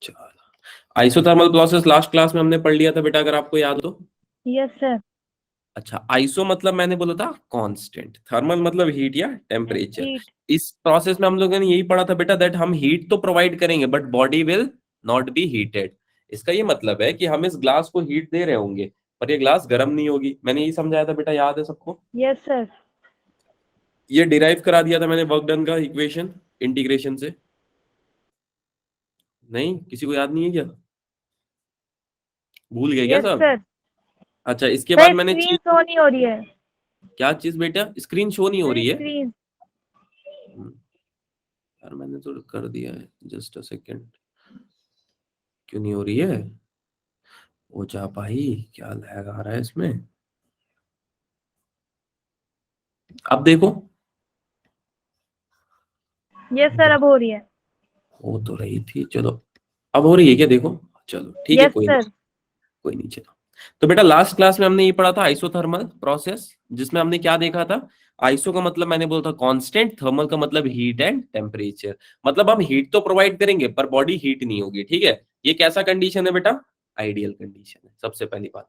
चलो, isothermal process last class में हमने पढ़ लिया था बेटा, अगर आपको याद हो। Yes sir. अच्छा, आइसो मतलब मैंने बोला था कांस्टेंट, थर्मल मतलब हीट या टेम्परेचर। हीट। इस प्रोसेस में हम लोगों ने यही पढ़ा था बेटा, दैट हम हीट तो प्रोवाइड करेंगे but body will not B heated. इसका ये मतलब है कि हम इस ग्लास को हीट दे रहे होंगे पर ये ग्लास गर्म नहीं होगी। मैंने यही समझाया था बेटा, याद है सबको? Yes sir. ये डिराइव करा दिया था मैंने वर्क डन का इक्वेशन इंटीग्रेशन से। नहीं, किसी को याद नहीं है क्या? भूल गए क्या यस सब? सर। अच्छा, इसके बाद सर मैंने स्क्रीन चीज, शो नहीं हो रही है। क्या चीज बेटा? स्क्रीन शो नहीं हो सर रही है? स्क्रीन। यार मैंने तो कर दिया है, जस्ट अ सेकेंड। क्यों नहीं हो रही है? ओ जा भाई, क्या लैग आ रहा है इसमें? अब देखो। यस सर अब हो रही है। हो तो रही थी, चलो अब हो रही है क्या? देखो, चलो ठीक है, यस कोई नहीं, सर। कोई नहीं, चलो। तो बेटा लास्ट क्लास में हमने ये पढ़ा था आइसोथर्मल प्रोसेस, जिसमें हमने क्या देखा था? आइसो का मतलब मैंने बोला था कांस्टेंट, थर्मल का मतलब हीट एंड टेम्परेचर। मतलब हम हीट तो प्रोवाइड करेंगे पर बॉडी हीट नहीं होगी, ठीक है? ये कैसा कंडीशन है बेटा? आइडियल कंडीशन है, सबसे पहली बात।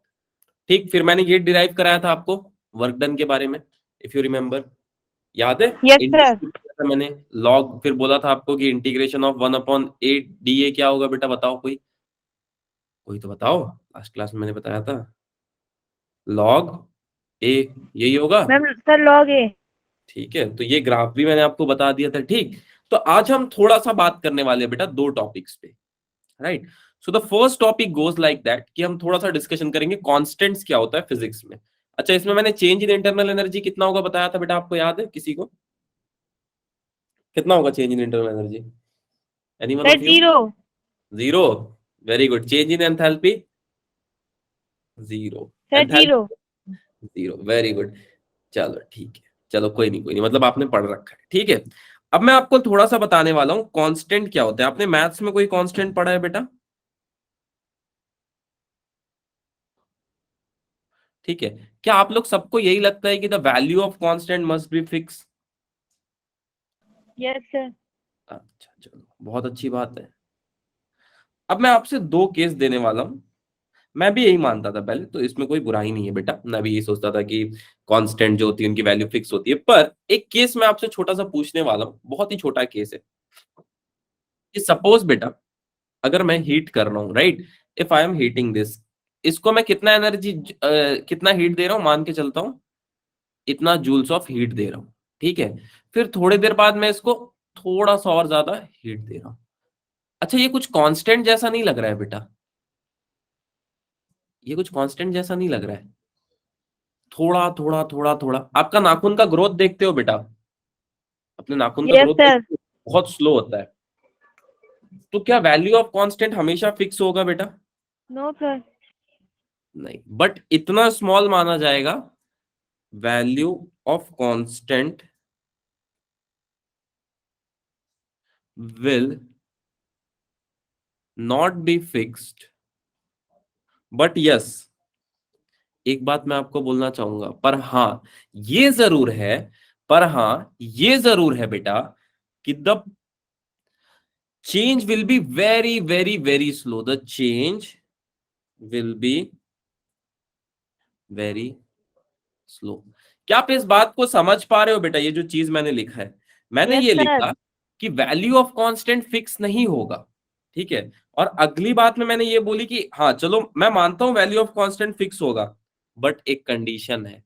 ठीक, फिर मैंने ये डिराइव कराया था आपको वर्क डन के बारे में, इफ यू रिमेम्बर, याद है? Yes sir. इंटीग्रेट किया था मैंने लॉग, फिर बोला था आपको कि इंटीग्रेशन ऑफ 1/8 dA क्या होगा बेटा? बताओ कोई, कोई तो बताओ। लास्ट क्लास में मैंने बताया था लॉग ए, यही होगा। मैम सर लॉग ए। ठीक है, तो ये ग्राफ भी मैंने आपको बता दिया था। ठीक, तो आज हम थोड़ा सा बात करने वाले हैं बेटा दो टॉपिक्स पे, right? So the first topic goes like that कि हम थोड़ा सा डिस्कशन करेंगे कांस्टेंट्स क्या होता है फिजिक्स में। अच्छा, इसमें मैंने चेंज इन इंटरनल एनर्जी कितना होगा बताया था बेटा, आपको याद है किसी को? कितना होगा change in internal energy? Anyone sir of you? Zero. Zero. Very good. Change in enthalpy? Zero. Sir zero. Enthalpy? Zero. Very good. चलो ठीक है, चलो कोई नहीं, कोई नहीं, मतलब आपने पढ़ रखा है, ठीक है। अब मैं आपको थोड़ा सा बताने वाला हूं कांस्टेंट क्या होता है। आपने मैथ्स में कोई कांस्टेंट पढ़ा है बेटा? ठीक है। क्या आप लोग सबको यही लगता है कि the value of constant must be fix? Yes sir. अच्छा चलो, बहुत अच्छी बात है। अब मैं आपसे दो केस देने वाला हूं। मैं भी यही मानता था पहले, तो इसमें कोई बुराई नहीं है बेटा, मैं भी यही सोचता था कि कांस्टेंट जो होती है उनकी वैल्यू फिक्स होती है। पर एक केस मैं आपसे छोटा सा पूछने वाला हूं, बहुत ही छोटा केस है कि सपोज बेटा, अगर मैं हीट कर रहा हूं, right? If I am heating this, इसको मैं कितना एनर्जी, कितना हीट दे रहा हूं, मान के चलता हूं इतना जूल्स ऑफ हीट दे रहा हूं, ठीक है? फिर थोड़ी देर बाद मैं इसको थोड़ा सा और ज्यादा हीट दे रहा हूं। अच्छा, ये कुछ कांस्टेंट जैसा नहीं लग रहा है बेटा? ये कुछ कांस्टेंट जैसा नहीं लग रहा है? थोड़ा थोड़ा थोड़ा थोड़ा, आपका नाखून का ग्रोथ देखते हो बेटा? अपने नाखून का यस ग्रोथ सर। देखते हो? बहुत स्लो होता है। तो क्या वैल्यू ऑफ कांस्टेंट हमेशा फिक्स होगा बेटा? No sir. नहीं, बट इतना स्मॉल माना जाएगा। Value of constant will not be fixed, but yes, एक बात मैं आपको बोलना चाहूंगा, पर हाँ ये जरूर है, पर हाँ ये जरूर है बेटा कि the change will be very very very slow, the change will be very slow. क्या आप इस बात को समझ पा रहे हो बेटा? ये जो चीज मैंने लिखा है, मैंने यस ये सर। लिखा कि वैल्यू ऑफ कांस्टेंट फिक्स नहीं होगा, ठीक है? और अगली बात में मैंने ये बोली कि हाँ चलो मैं मानता हूं वैल्यू ऑफ कांस्टेंट फिक्स होगा, बट एक कंडीशन है,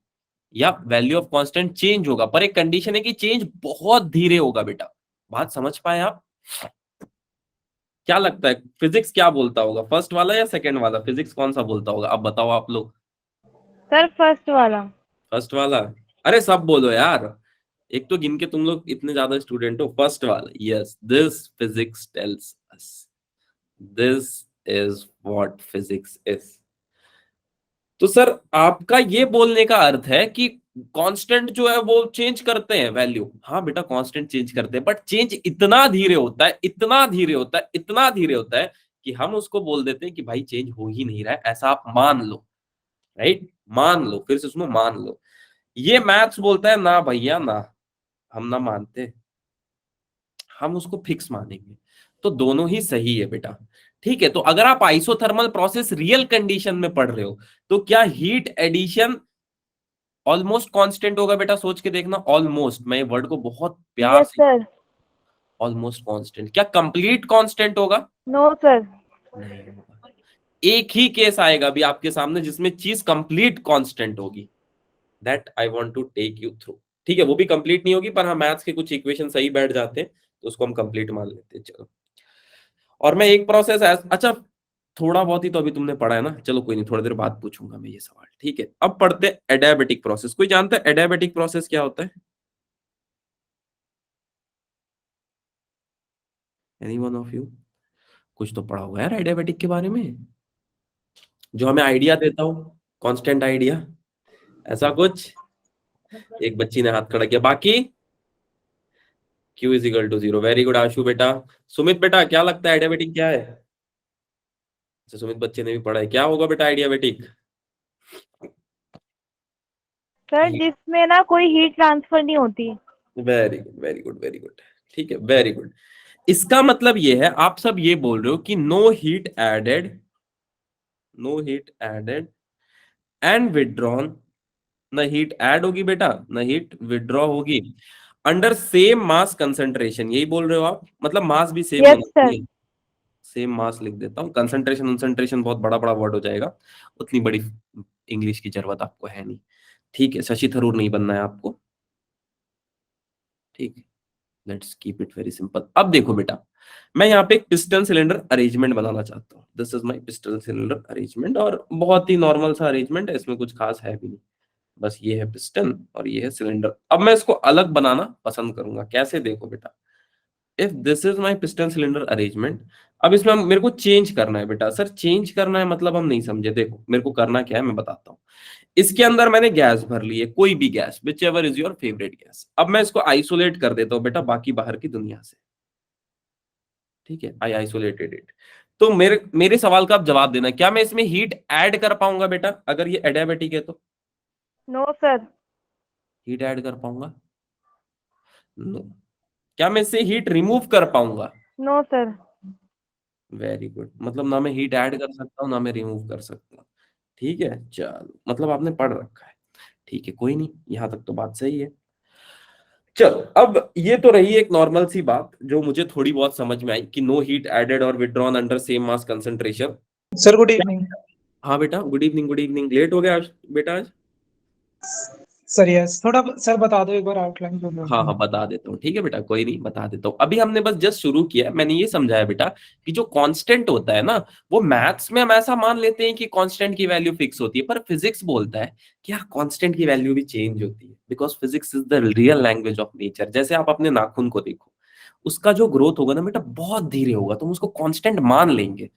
या वैल्यू ऑफ कांस्टेंट चेंज होगा पर एक कंडीशन है कि चेंज बहुत धीरे होगा बेटा। बात समझ पाए आप? क्या लगता है फिजिक्स क्या बोलता होगा, फर्स्ट वाला या सेकंड वाला? फिजिक्स कौन सा बोलता होगा, अब बताओ आप लोग। सर फर्स्ट वाला। फर्स्ट वाला? अरे सब बोलो यार, एक तो गिन के तुम लोग इतने ज्यादा स्टूडेंट हो। फर्स्ट वाला, yes, this physics tells us, this is what physics is. तो सर आपका ये बोलने का अर्थ है कि कांस्टेंट जो है वो चेंज करते हैं वैल्यू? हाँ बेटा, कांस्टेंट चेंज करते हैं, बट चेंज इतना धीरे होता है, इतना धीरे होता है, इतना धीरे होता है कि हम उसको बोल देते हैं कि भाई चेंज हो ही नहीं रहा है, ऐसा आप मान लो, राइट? मान लो, फिर से सुनो, मान लो। ये मैथ्स बोलता है ना भैया ना, हम ना मानते, हम उसको फिक्स मानेंगे। तो दोनों ही सही है बेटा, ठीक है, तो अगर आप आइसोथर्मल प्रोसेस रियल कंडीशन में पढ़ रहे हो तो क्या हीट एडिशन ऑलमोस्ट कांस्टेंट होगा बेटा? सोच के देखना, ऑलमोस्ट, मैं वर्ड को बहुत प्यार यस से, सर। Almost constant. क्या कंप्लीट कांस्टेंट होगा? No sir. नहीं होगा। एक ही केस आएगा भी आपके सामने जिसमें चीज कंप्लीट कांस्टेंट होगी, that I want to take you through. ठीक है, वो भी कंप्लीट नहीं होगी, पर हाँ मैथ्स के कुछ इक्वेशन सही बैठ जाते हैं तो उसको हम कंप्लीट मान लेते हैं। चलो, और मैं एक प्रोसेस, अच्छा थोड़ा बहुत ही तो अभी तुमने पढ़ा है ना, चलो कोई नहीं, थोड़ी देर बाद पूछूंगा मैं ये सवाल। ठीक है, अब पढ़ते हैं एडियाबेटिक प्रोसेस। कोई जानता है एडियाबेटिक प्रोसेस क्या होता है? Any one of you? कुछ तो पढ़ा होगा यार एडियाबेटिक के बारे में, जो हमें आइडिया देता हो, कांस्टेंट आइडिया, ऐसा कुछ। एक बच्ची ने हाथ खड़ा किया, बाकी Q is equal to zero. Very good Ashu बेटा। सुमित बेटा क्या लगता है एडियाबेटिक क्या है? अच्छा, सुमित बच्चे ने भी पढ़ा है, क्या होगा बेटा एडियाबेटिक? सर जिसमें ना कोई हीट ट्रांसफर नहीं होती। Very good, very good, very good. ठीक है, वेरी गुड। इसका मतलब ये है, आप सब ये बोल रहे हो कि no heat added, no heat added and withdrawn, न हीट ऐड होगी बेटा न हीट विड्रॉ होगी अंडर सेम मास कंसंट्रेशन, यही बोल रहे हो आप? मतलब मास भी सेम यस होना सर। चाहिए। सेम मास लिख देता हूँ, कंसंट्रेशन कंसंट्रेशन बहुत बड़ा बड़ा वर्ड हो जाएगा, उतनी बड़ी इंग्लिश की जरूरत आपको है नहीं। ठीक है, शशि थरूर नहीं बनना है आपको। ठीक है, let's keep it very simple. अब देखो बेटा, मैं यहाँ पे एक पिस्टन सिलेंडर अरेंजमेंट बनाना चाहता हूँ। This is my piston cylinder arrangement, और बहुत ही नॉर्मल सा अरेंजमेंट है, इसमें कुछ खास है भी नहीं। बस ये है पिस्टन और ये है सिलेंडर। अब मैं इसको अलग बनाना पसंद करूंगा। कैसे? देखो बेटा, if this is my piston cylinder arrangement, अब इसमें मेरे को चेंज करना है बेटा। सर चेंज करना है मतलब हम नहीं समझे। देखो मेरे को करना क्या है मैं बताता हूँ। इसके अंदर मैंने गैस भर ली है, कोई भी gas, which ever is your favourite gas. अब मैं इसको आइसोलेट कर देता हूँ बेटा बाकी बाहर की दुनिया से। ठीक है, आई आइसोलेटेड इट। तो मेरे मेरे सवाल का आप जवाब देना, क्या मैं इसमें हीट ऐड कर पाऊंगा बेटा? अगर ये एडियाबेटिक है तो नो सर। हीट ऐड कर पाऊंगा? नो। क्या मैं इससे हीट रिमूव कर पाऊंगा? No sir. वेरी गुड, मतलब ना मैं हीट ऐड कर सकता हूँ ना मैं रिमूव कर सकता हूँ। ठीक है, चलो, मतलब आपने पढ़ रखा है। ठीक है, कोई नहीं, यहां तक तो बात सही है। चलो, अब ये तो रही एक नॉर्मल सी बात जो मुझे थोड़ी बहुत समझ में आई कि नो हीट एडेड और withdrawn under same mass concentration. Sir good evening. हाँ बेटा, good evening, good evening. Late हो गया आज बेटा आज? सर यस, थोड़ा सर बता दो एक बार आउटलाइन जो हाँ बोलते हाँ, हैं। बता देता हूँ। ठीक है बेटा, कोई नहीं, बता देता हूँ। अभी हमने बस जस्ट शुरू किया है। मैंने ये समझाया बेटा कि जो कांस्टेंट होता है ना, वो मैथ्स में हम ऐसा मान लेते हैं कि कांस्टेंट की वैल्यू फिक्स होती है, पर फिजिक्स बोलता है कि हाँ, कांस्टेंट की वैल्यू भी चेंज होती है, because physics is the real language of nature. जैसे आप अपने नाखून को देखो, उसका जो ग्रोथ होगा ना बेटा बहुत धीरे होगा, तो हम उसको कांस्टेंट मान लेंगे,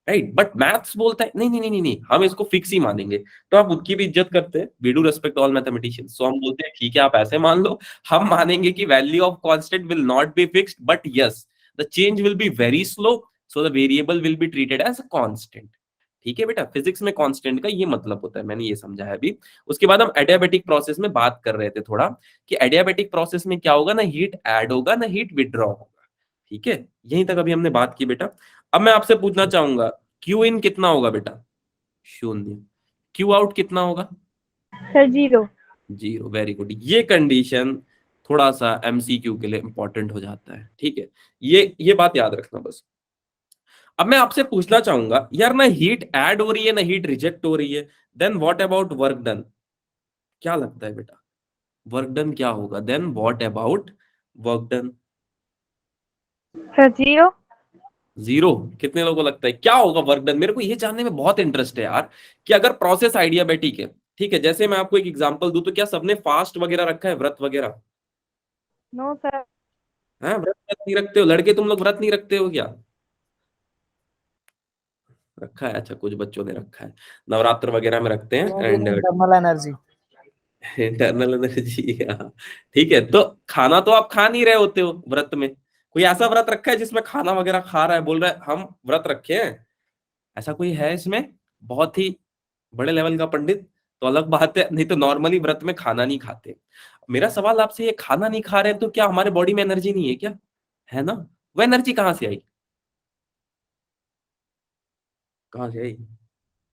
राइट? बट मैथ्स बोलता है नहीं नहीं नहीं नहीं नहीं, हम इसको फिक्स ही मानेंगे। तो आप उनकी भी इज्जत करते हैं, we do respect all mathematicians, so हम बोलते हैं ठीक है आप ऐसे मान लो, हम मानेंगे कि value of constant will not be fixed, but yes the change will be very slow, so the variable will be treated as a constant. ठीक है बेटा, फिजिक्स में कांस्टेंट का ये मतलब होता है, मैंने ये समझा है अभी। उसके बाद हम एडियाबेटिक प्रोसेस में बात कर रहे थे थोड़ा, कि एडियाबेटिक प्रोसेस में क्या होगा, ना हीट ऐड होगा ना हीट विड्रॉ होगा। ठीक है, यहीं तक अभी हमने बात की बेटा। अब मैं आपसे पूछना चाहूंगा, क्यू इन कितना होगा बेटा? शून्य। क्यू आउट कितना होगा? Sir zero. Zero. Very good. ये कंडीशन थोड़ा सा एमसीक्यू के लिए इंपॉर्टेंट हो जाता है। ठीक है, ये बात याद रखना बस। अब मैं आपसे पूछना चाहूंगा यार, ना हीट ऐड हो रही है ना हीट रिजेक्ट हो रही है, then what about work done? क्या लगता है बेटा, वर्क डन क्या होगा? Then what about work done? Sir zero. Zero. कितने लोगों को लगता है क्या होगा वर्क डन? मेरे को ये जानने में बहुत इंटरेस्ट है यार, कि अगर प्रोसेस आइडियाबेटिक है, ठीक है, जैसे मैं आपको एक एग्जांपल दूं, तो क्या सबने फास्ट वगैरह रखा है, व्रत वगैरह? No sir. हाँ, व्रत व्रत नहीं रखते हो लड़के? तुम लोग व्रत नहीं रखते हो क्या? रखा है, अच्छा कुछ बच्चों ने रखा है, नवरात्र वगैरह में रखते हैं and internal energy. Internal energy. हाँ, ठीक है, तो खाना तो आप खा नहीं रहे होते हो व्रत में। कोई ऐसा व्रत रखा है जिसमें खाना वगैरह खा रहा है, बोल रहा है हम व्रत रखे हैं? ऐसा कोई है इसमें? बहुत ही बड़े लेवल का पंडित तो अलग बात है, नहीं तो नॉर्मली व्रत में खाना नहीं खाते। मेरा सवाल आपसे, ये खाना नहीं खा रहे हैं तो क्या हमारे बॉडी में एनर्जी नहीं है क्या? है ना? वो एनर्जी कहां से आई? कहाँ से आई?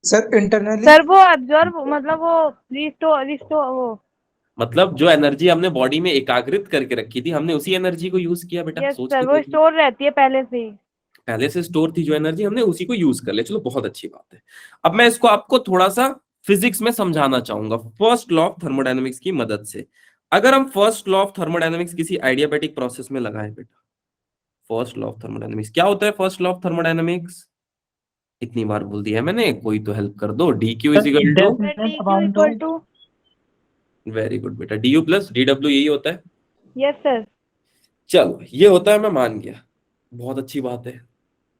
Sir internally. सर वो अब्जॉर्ब मतलब वो रिस्टोर वो। मतलब जो एनर्जी हमने बॉडी में एकाग्रित करके रखी थी, हमने उसी एनर्जी को यूज किया बेटा, यस सोच सर, के वो देखना। स्टोर रहती है पहले से ही। पहले से स्टोर थी जो एनर्जी, हमने उसी को यूज कर लिया, चलो बहुत अच्छी बात है। अब मैं इसको आपको थोड़ा सा फिजिक्स में समझाना चाहूंगा फर्स्ट लॉ ऑफ थर्मोडायनेमिक्स की मदद से। अगर हम फर्स्ट लॉ ऑफ थर्मोडायनेमिक्स किसी आइडियाबैटिक प्रोसेस में लगाएं बेटा, फर्स्ट लॉ ऑफ थर्मोडायनेमिक्स क्या होता है? फर्स्ट लॉ ऑफ थर्मोडायनेमिक्स इतनी बार बोल दिया है मैंने, कोई तो हेल्प कर दो। D Q is equal to, sir definite D Q about equal to. Very good बेटा, D U plus D W, यही होता है। Yes sir. चलो ये होता है, मैं मान गया, बहुत अच्छी बात है।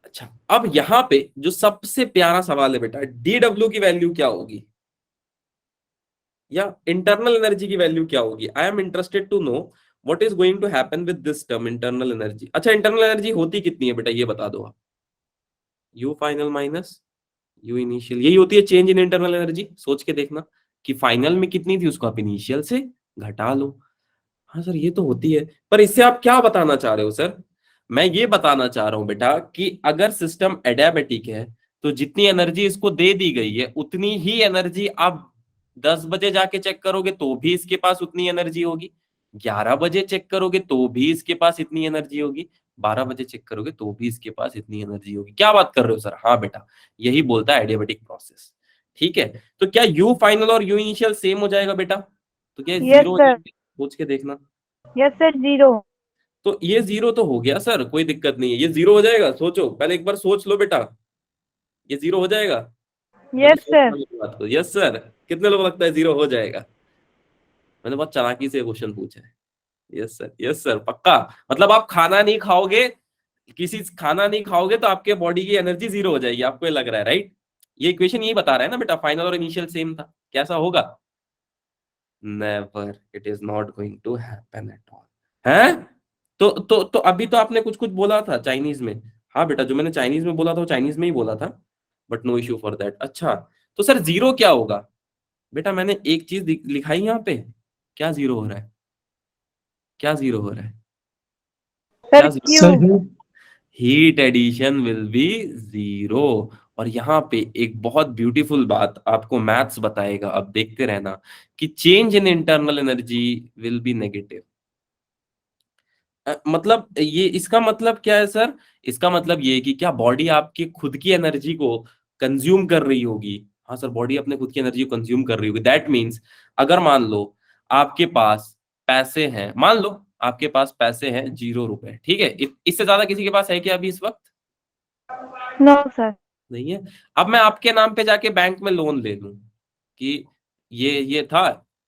अच्छा, अब यहां पे जो सबसे प्यारा सवाल है बेटा, डी डब्ल्यू की वैल्यू क्या होगी, या इंटरनल एनर्जी की वैल्यू क्या होगी? I am interested to know what is going to happen with this term internal energy. अच्छा, इंटरनल एनर्जी होती कितनी है बेटा, ये बता दो आप। U final minus U initial, यही होती है चेंज इन इंटरनल एनर्जी। सोच के देखना कि फाइनल में कितनी थी, उसको आप इनिशियल से घटा लो। हाँ सर, ये तो होती है, पर इससे आप क्या बताना चाह रहे हो सर? मैं ये बताना चाह रहा हूं बेटा कि अगर सिस्टम एडियाबेटिक है, तो जितनी एनर्जी इसको दे दी गई है उतनी ही एनर्जी आप 10 बजे जाके चेक करोगे तो भी इसके पास उतनी एनर्जी होगी, 11 बजे चेक करोगे तो भी इसके पास इतनी एनर्जी होगी, 12 बजे चेक करोगे तो भी इसके पास इतनी एनर्जी होगी। क्या बात कर रहे हो सर? हाँ बेटा, यही बोलता है एडियाबेटिक प्रोसेस। ठीक है, तो क्या यू फाइनल और यू इनिशियल सेम हो जाएगा बेटा? तो क्या यस जीरो हो सर। जाएगा? सोच के देखना। Yes sir, zero. तो ये जीरो तो हो गया सर, कोई दिक्कत नहीं है, ये जीरो हो जाएगा। सोचो, पहले एक बार सोच लो बेटा, ये जीरो हो जाएगा? Yes sir. बात को यस सर, कितने लोग लगता है जीरो हो जाएगा? मैंने बहुत चालाकी से क्वेश्चन पूछा है। यस सर, यस सर, पक्का? मतलब आप खाना नहीं खाओगे, खाना नहीं खाओगे तो आपके बॉडी की एनर्जी जीरो हो जाएगी, आपको ये लग रहा है, राइट? ये इक्वेशन यही बता रहा है ना बेटा, फाइनल और इनिशियल सेम था, कैसा होगा? Never, it is not going to happen at all है। तो अभी तो आपने कुछ कुछ बोला था चाइनीज में। हाँ बेटा, जो मैंने चाइनीज में बोला था वो चाइनीज में ही बोला था, but no issue for that. अच्छा, तो सर जीरो क्या होगा बेटा? मैंने एक चीज लिखाई यहाँ पे, क्या जीरो हो रहा है? क्या जीरो हो रहा है? सर क्या zero? Q. Sir heat addition will be zero. और यहाँ पे एक बहुत ब्यूटीफुल बात आपको मैथ्स बताएगा, अब देखते रहना, कि change in internal energy will be negative. मतलब ये, इसका मतलब क्या है सर? इसका मतलब ये है कि क्या बॉडी आपकी खुद की एनर्जी को कंज्यूम कर रही होगी? हाँ सर, बॉडी अपने खुद की एनर्जी को कंज्यूम कर रही होगी। दैट मीन्स, अगर मान लो आपके पास पैसे हैं, मान लो आपके पास पैसे हैं 0 रुपए, ठीक है? इससे ज्यादा किसी के पास है क्या अभी इस वक्त? No sir. नहीं है। अब मैं आपके नाम पे जाके बैंक में लोन ले लूं कि ये था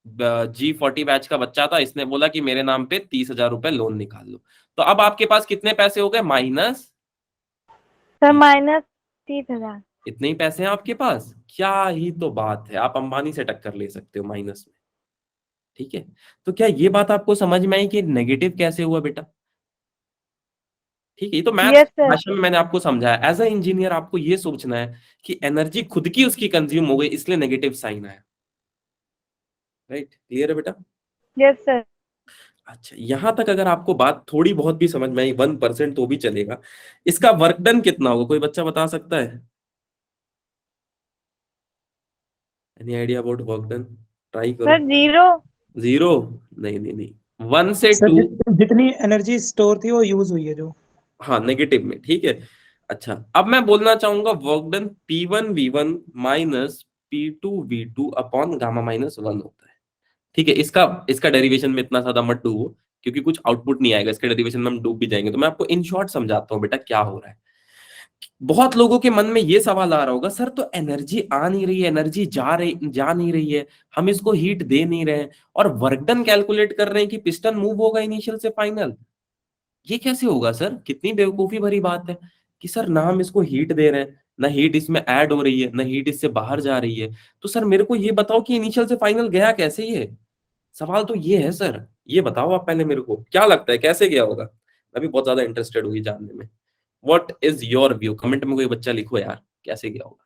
G40 बैच का बच्चा था, इसने बोला कि मेरे नाम पे 30,000 रुपए लोन निकाल लो, तो अब आपके पास कितने पैसे हो गए? माइनस। Sir minus 30,000। इतने ही पैसे हैं आपके पास, क्या ही तो बात है, आप अंबानी से टक्कर ले सकते हो माइनस में। ठीक है, तो क्या ये बात आपको समझ में आई कि नेगेटिव कैसे हुआ बेटा? ठीक है, ये तो मैथ्स यस सर। भाषा में मैंने आपको समझाया। एज अ इंजीनियर आपको ये सोचना है कि एनर्जी खुद की उसकी कंज्यूम हो गई, इसलिए नेगेटिव साइन आया। राइट, क्लियर है बेटा? Yes sir. अच्छा, यहां तक अगर आपको बात थोड़ी बहुत भी समझ में आई, 1% तो भी चलेगा। इसका वर्क डन कितना होगा, कोई बच्चा बता सकता है? Any idea about work done? Try करो। Sir zero. जीरो? नहीं नहीं नहीं, 1 से 2। सर जितनी एनर्जी स्टोर थी वो यूज हुई है जो। हाँ, नेगेटिव में, ठीक है। अच्छा, अब मैं बोलना चाहूंगा work done P1V1 minus P2V2 upon gamma minus 1 होता है। ठीक है, इसका इसका डेरिवेशन में इतना ज्यादा मत डूबो, क्योंकि कुछ आउटपुट नहीं आएगा, इसके डेरिवेशन में हम डूब भी जाएंगे। तो मैं आपको इन शॉर्ट समझाता हूँ बेटा क्या हो रहा है। बहुत लोगों के मन में ये सवाल आ रहा होगा, सर तो एनर्जी आ नहीं रही है, एनर्जी जा नहीं रही है, हम इसको हीट दे नहीं रहे हैं, और वर्क डन कैलकुलेट कर रहे हैं कि पिस्टन मूव होगा इनिशियल से फाइनल। ये कैसे होगा सर? कितनी बेवकूफी भरी बात है कि सर ना हम इसको हीट दे रहे हैं, ना हीट इसमें ऐड हो रही है, ना हीट इससे बाहर जा रही है। तो सर मेरे को ये बताओ कि इनिशियल से फाइनल गया कैसे ये? सवाल तो ये है सर, ये बताओ आप पहले, मेरे को क्या लगता है कैसे गया होगा? मैं भी बहुत ज्यादा इंटरेस्टेड हुई जानने में। What is your view? Comment में कोई बच्चा लिखो यार, कैसे गया होगा।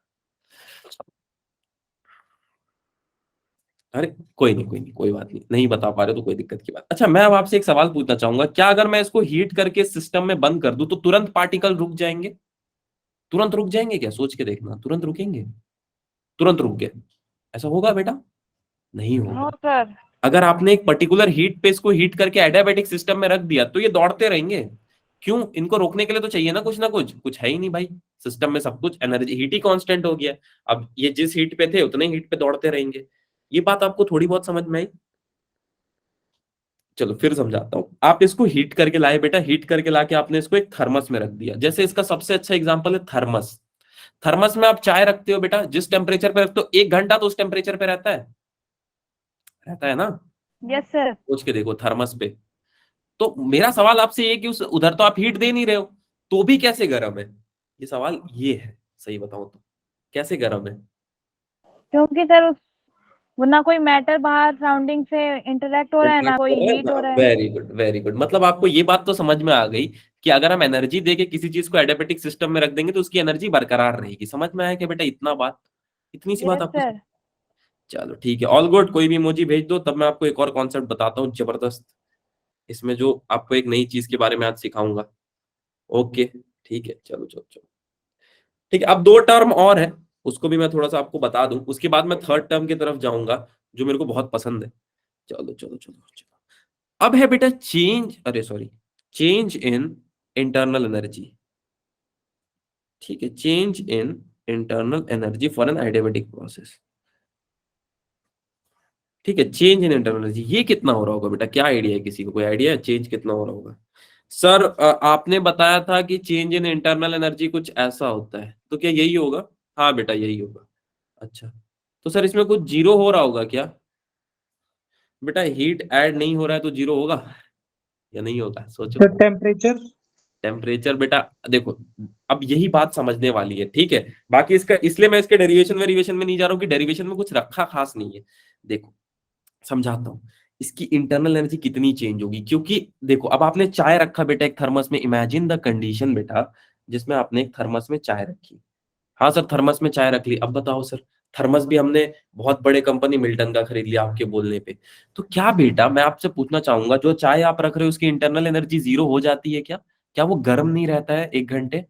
अरे कोई नहीं, कोई नहीं, कोई बात नहीं, नहीं बता पा रहे तो कोई दिक्कत की बात। अच्छा, मैं अब आपसे एक सवाल पूछना चाहूंगा, क्या अगर मैं इसको हीट करके सिस्टम में बंद कर दूं तो तुरंत पार्टिकल रुक जाएंगे? तुरंत रुक जाएंगे क्या? सोच के देखना, तुरंत रुकेंगे? तुरंत रुक गए, ऐसा होगा बेटा? नहीं नो होगा। सर। अगर आपने एक पर्टिकुलर हीट पे इसको हीट करके एडियाबेटिक सिस्टम में रख दिया तो ये दौड़ते रहेंगे। क्यों? इनको रोकने के लिए तो चाहिए ना कुछ, कुछ है ही नहीं भाई सिस्टम में, सब कुछ एनर्जी हीट ही कांस्टेंट हो गया। अब ये जिस हीट पे थे उतने हीट पे दौड़ते रहेंगे। ये बात आपको थोड़ी बहुत समझ में आई? चलो फिर समझाता हूं। आप इसको हीट करके लाए बेटा, हीट करके लाके आपने इसको एक थर्मस में रख दिया। जैसे इसका सबसे अच्छा एग्जांपल है थर्मस। थर्मस में आप चाय रखते हो बेटा, जिस टेम्परेचर पे रखते हो 1 घंटा तो उस टेम्परेचर पे रहता है, रहता है ना? Yes sir. सोच के देखो थर्मस पे। तो मेरा सवाल आपसे ये कि उस उधर तो आप हीट दे नहीं रहे हो, तो भी कैसे गर्म है? ये सवाल ये है, सही बताऊं तो कैसे गर्म है? क्योंकि सर वो ना कोई मैटर बाहर सराउंडिंग से इंटरेक्ट हो रहा है, ना इंटरेक्ट कोई हो रहा है हीट ना? हो रहा है। Very good very good. मतलब आपको ये बात तो समझ में आ गई कि अगर हम एनर्जी देके किसी चीज को एडियाबेटिक सिस्टम में रख देंगे तो उसकी एनर्जी बरकरार रहेगी। समझ में आया कि बेटा इतना बात, इतनी सी बात यस आपको सर। चलो ठीक है, ऑल गुड। कोई भी इमोजी भेज दो, तब मैं आपको एक और कॉन्सेप्ट बताता हूँ जबरदस्त, इसमें जो आपको एक नई चीज के बारे में आज सिखाऊंगा। ओके ठीक है, चलो चलो चलो। ठीक है, अब 2 टर्म और है, उसको भी मैं थोड़ा सा आपको बता दूं, उसके बाद मैं थर्ड टर्म की तरफ जाऊंगा जो मेरे को बहुत पसंद है। चलो चलो चलो चलो। अब है बेटा चेंज, अरे sorry, change in internal energy. ठीक है, change in internal energy for an adiabatic process. ठीक है, चेंज इन इंटरनल एनर्जी, ये कितना हो रहा होगा बेटा? क्या आइडिया है किसी को? कोई आइडिया है चेंज कितना हो रहा होगा? सर आपने बताया था कि चेंज इन इंटरनल एनर्जी कुछ ऐसा होता है, तो क्या यही होगा? हाँ बेटा यही होगा। अच्छा, तो सर इसमें कुछ जीरो हो रहा होगा क्या? बेटा हीट ऐड नहीं हो रहा है तो जीरो होगा या नहीं होगा? सोचो। Sir temperature. टेम्परेचर बेटा देखो, अब यही बात समझने वाली है, ठीक है? बाकी इसका, इसलिए मैं इसके डेरिवेशन वेरिएशन में नहीं जा रहा हूँ कि डेरिवेशन में कुछ रखा खास नहीं है। देखो समझाता हूँ, इसकी इंटरनल एनर्जी कितनी चेंज होगी, क्योंकि देखो अब आपने चाय रखा बेटा एक थर्मस में, इमेजिन द कंडीशन बेटा जिसमें आपने एक थर्मस में चाय रखी। हाँ सर थर्मस में चाय रख ली, अब बताओ सर, थर्मस भी हमने बहुत बड़े कंपनी मिल्टन का खरीद लिया आपके बोलने पे, तो क्या बेटा मैं आपसे पूछना चाहूंगा, जो चाय आप रख रहे हो उसकी इंटरनल एनर्जी जीरो हो जाती है क्या? क्या वो गर्म नहीं रहता है 1 घंटे?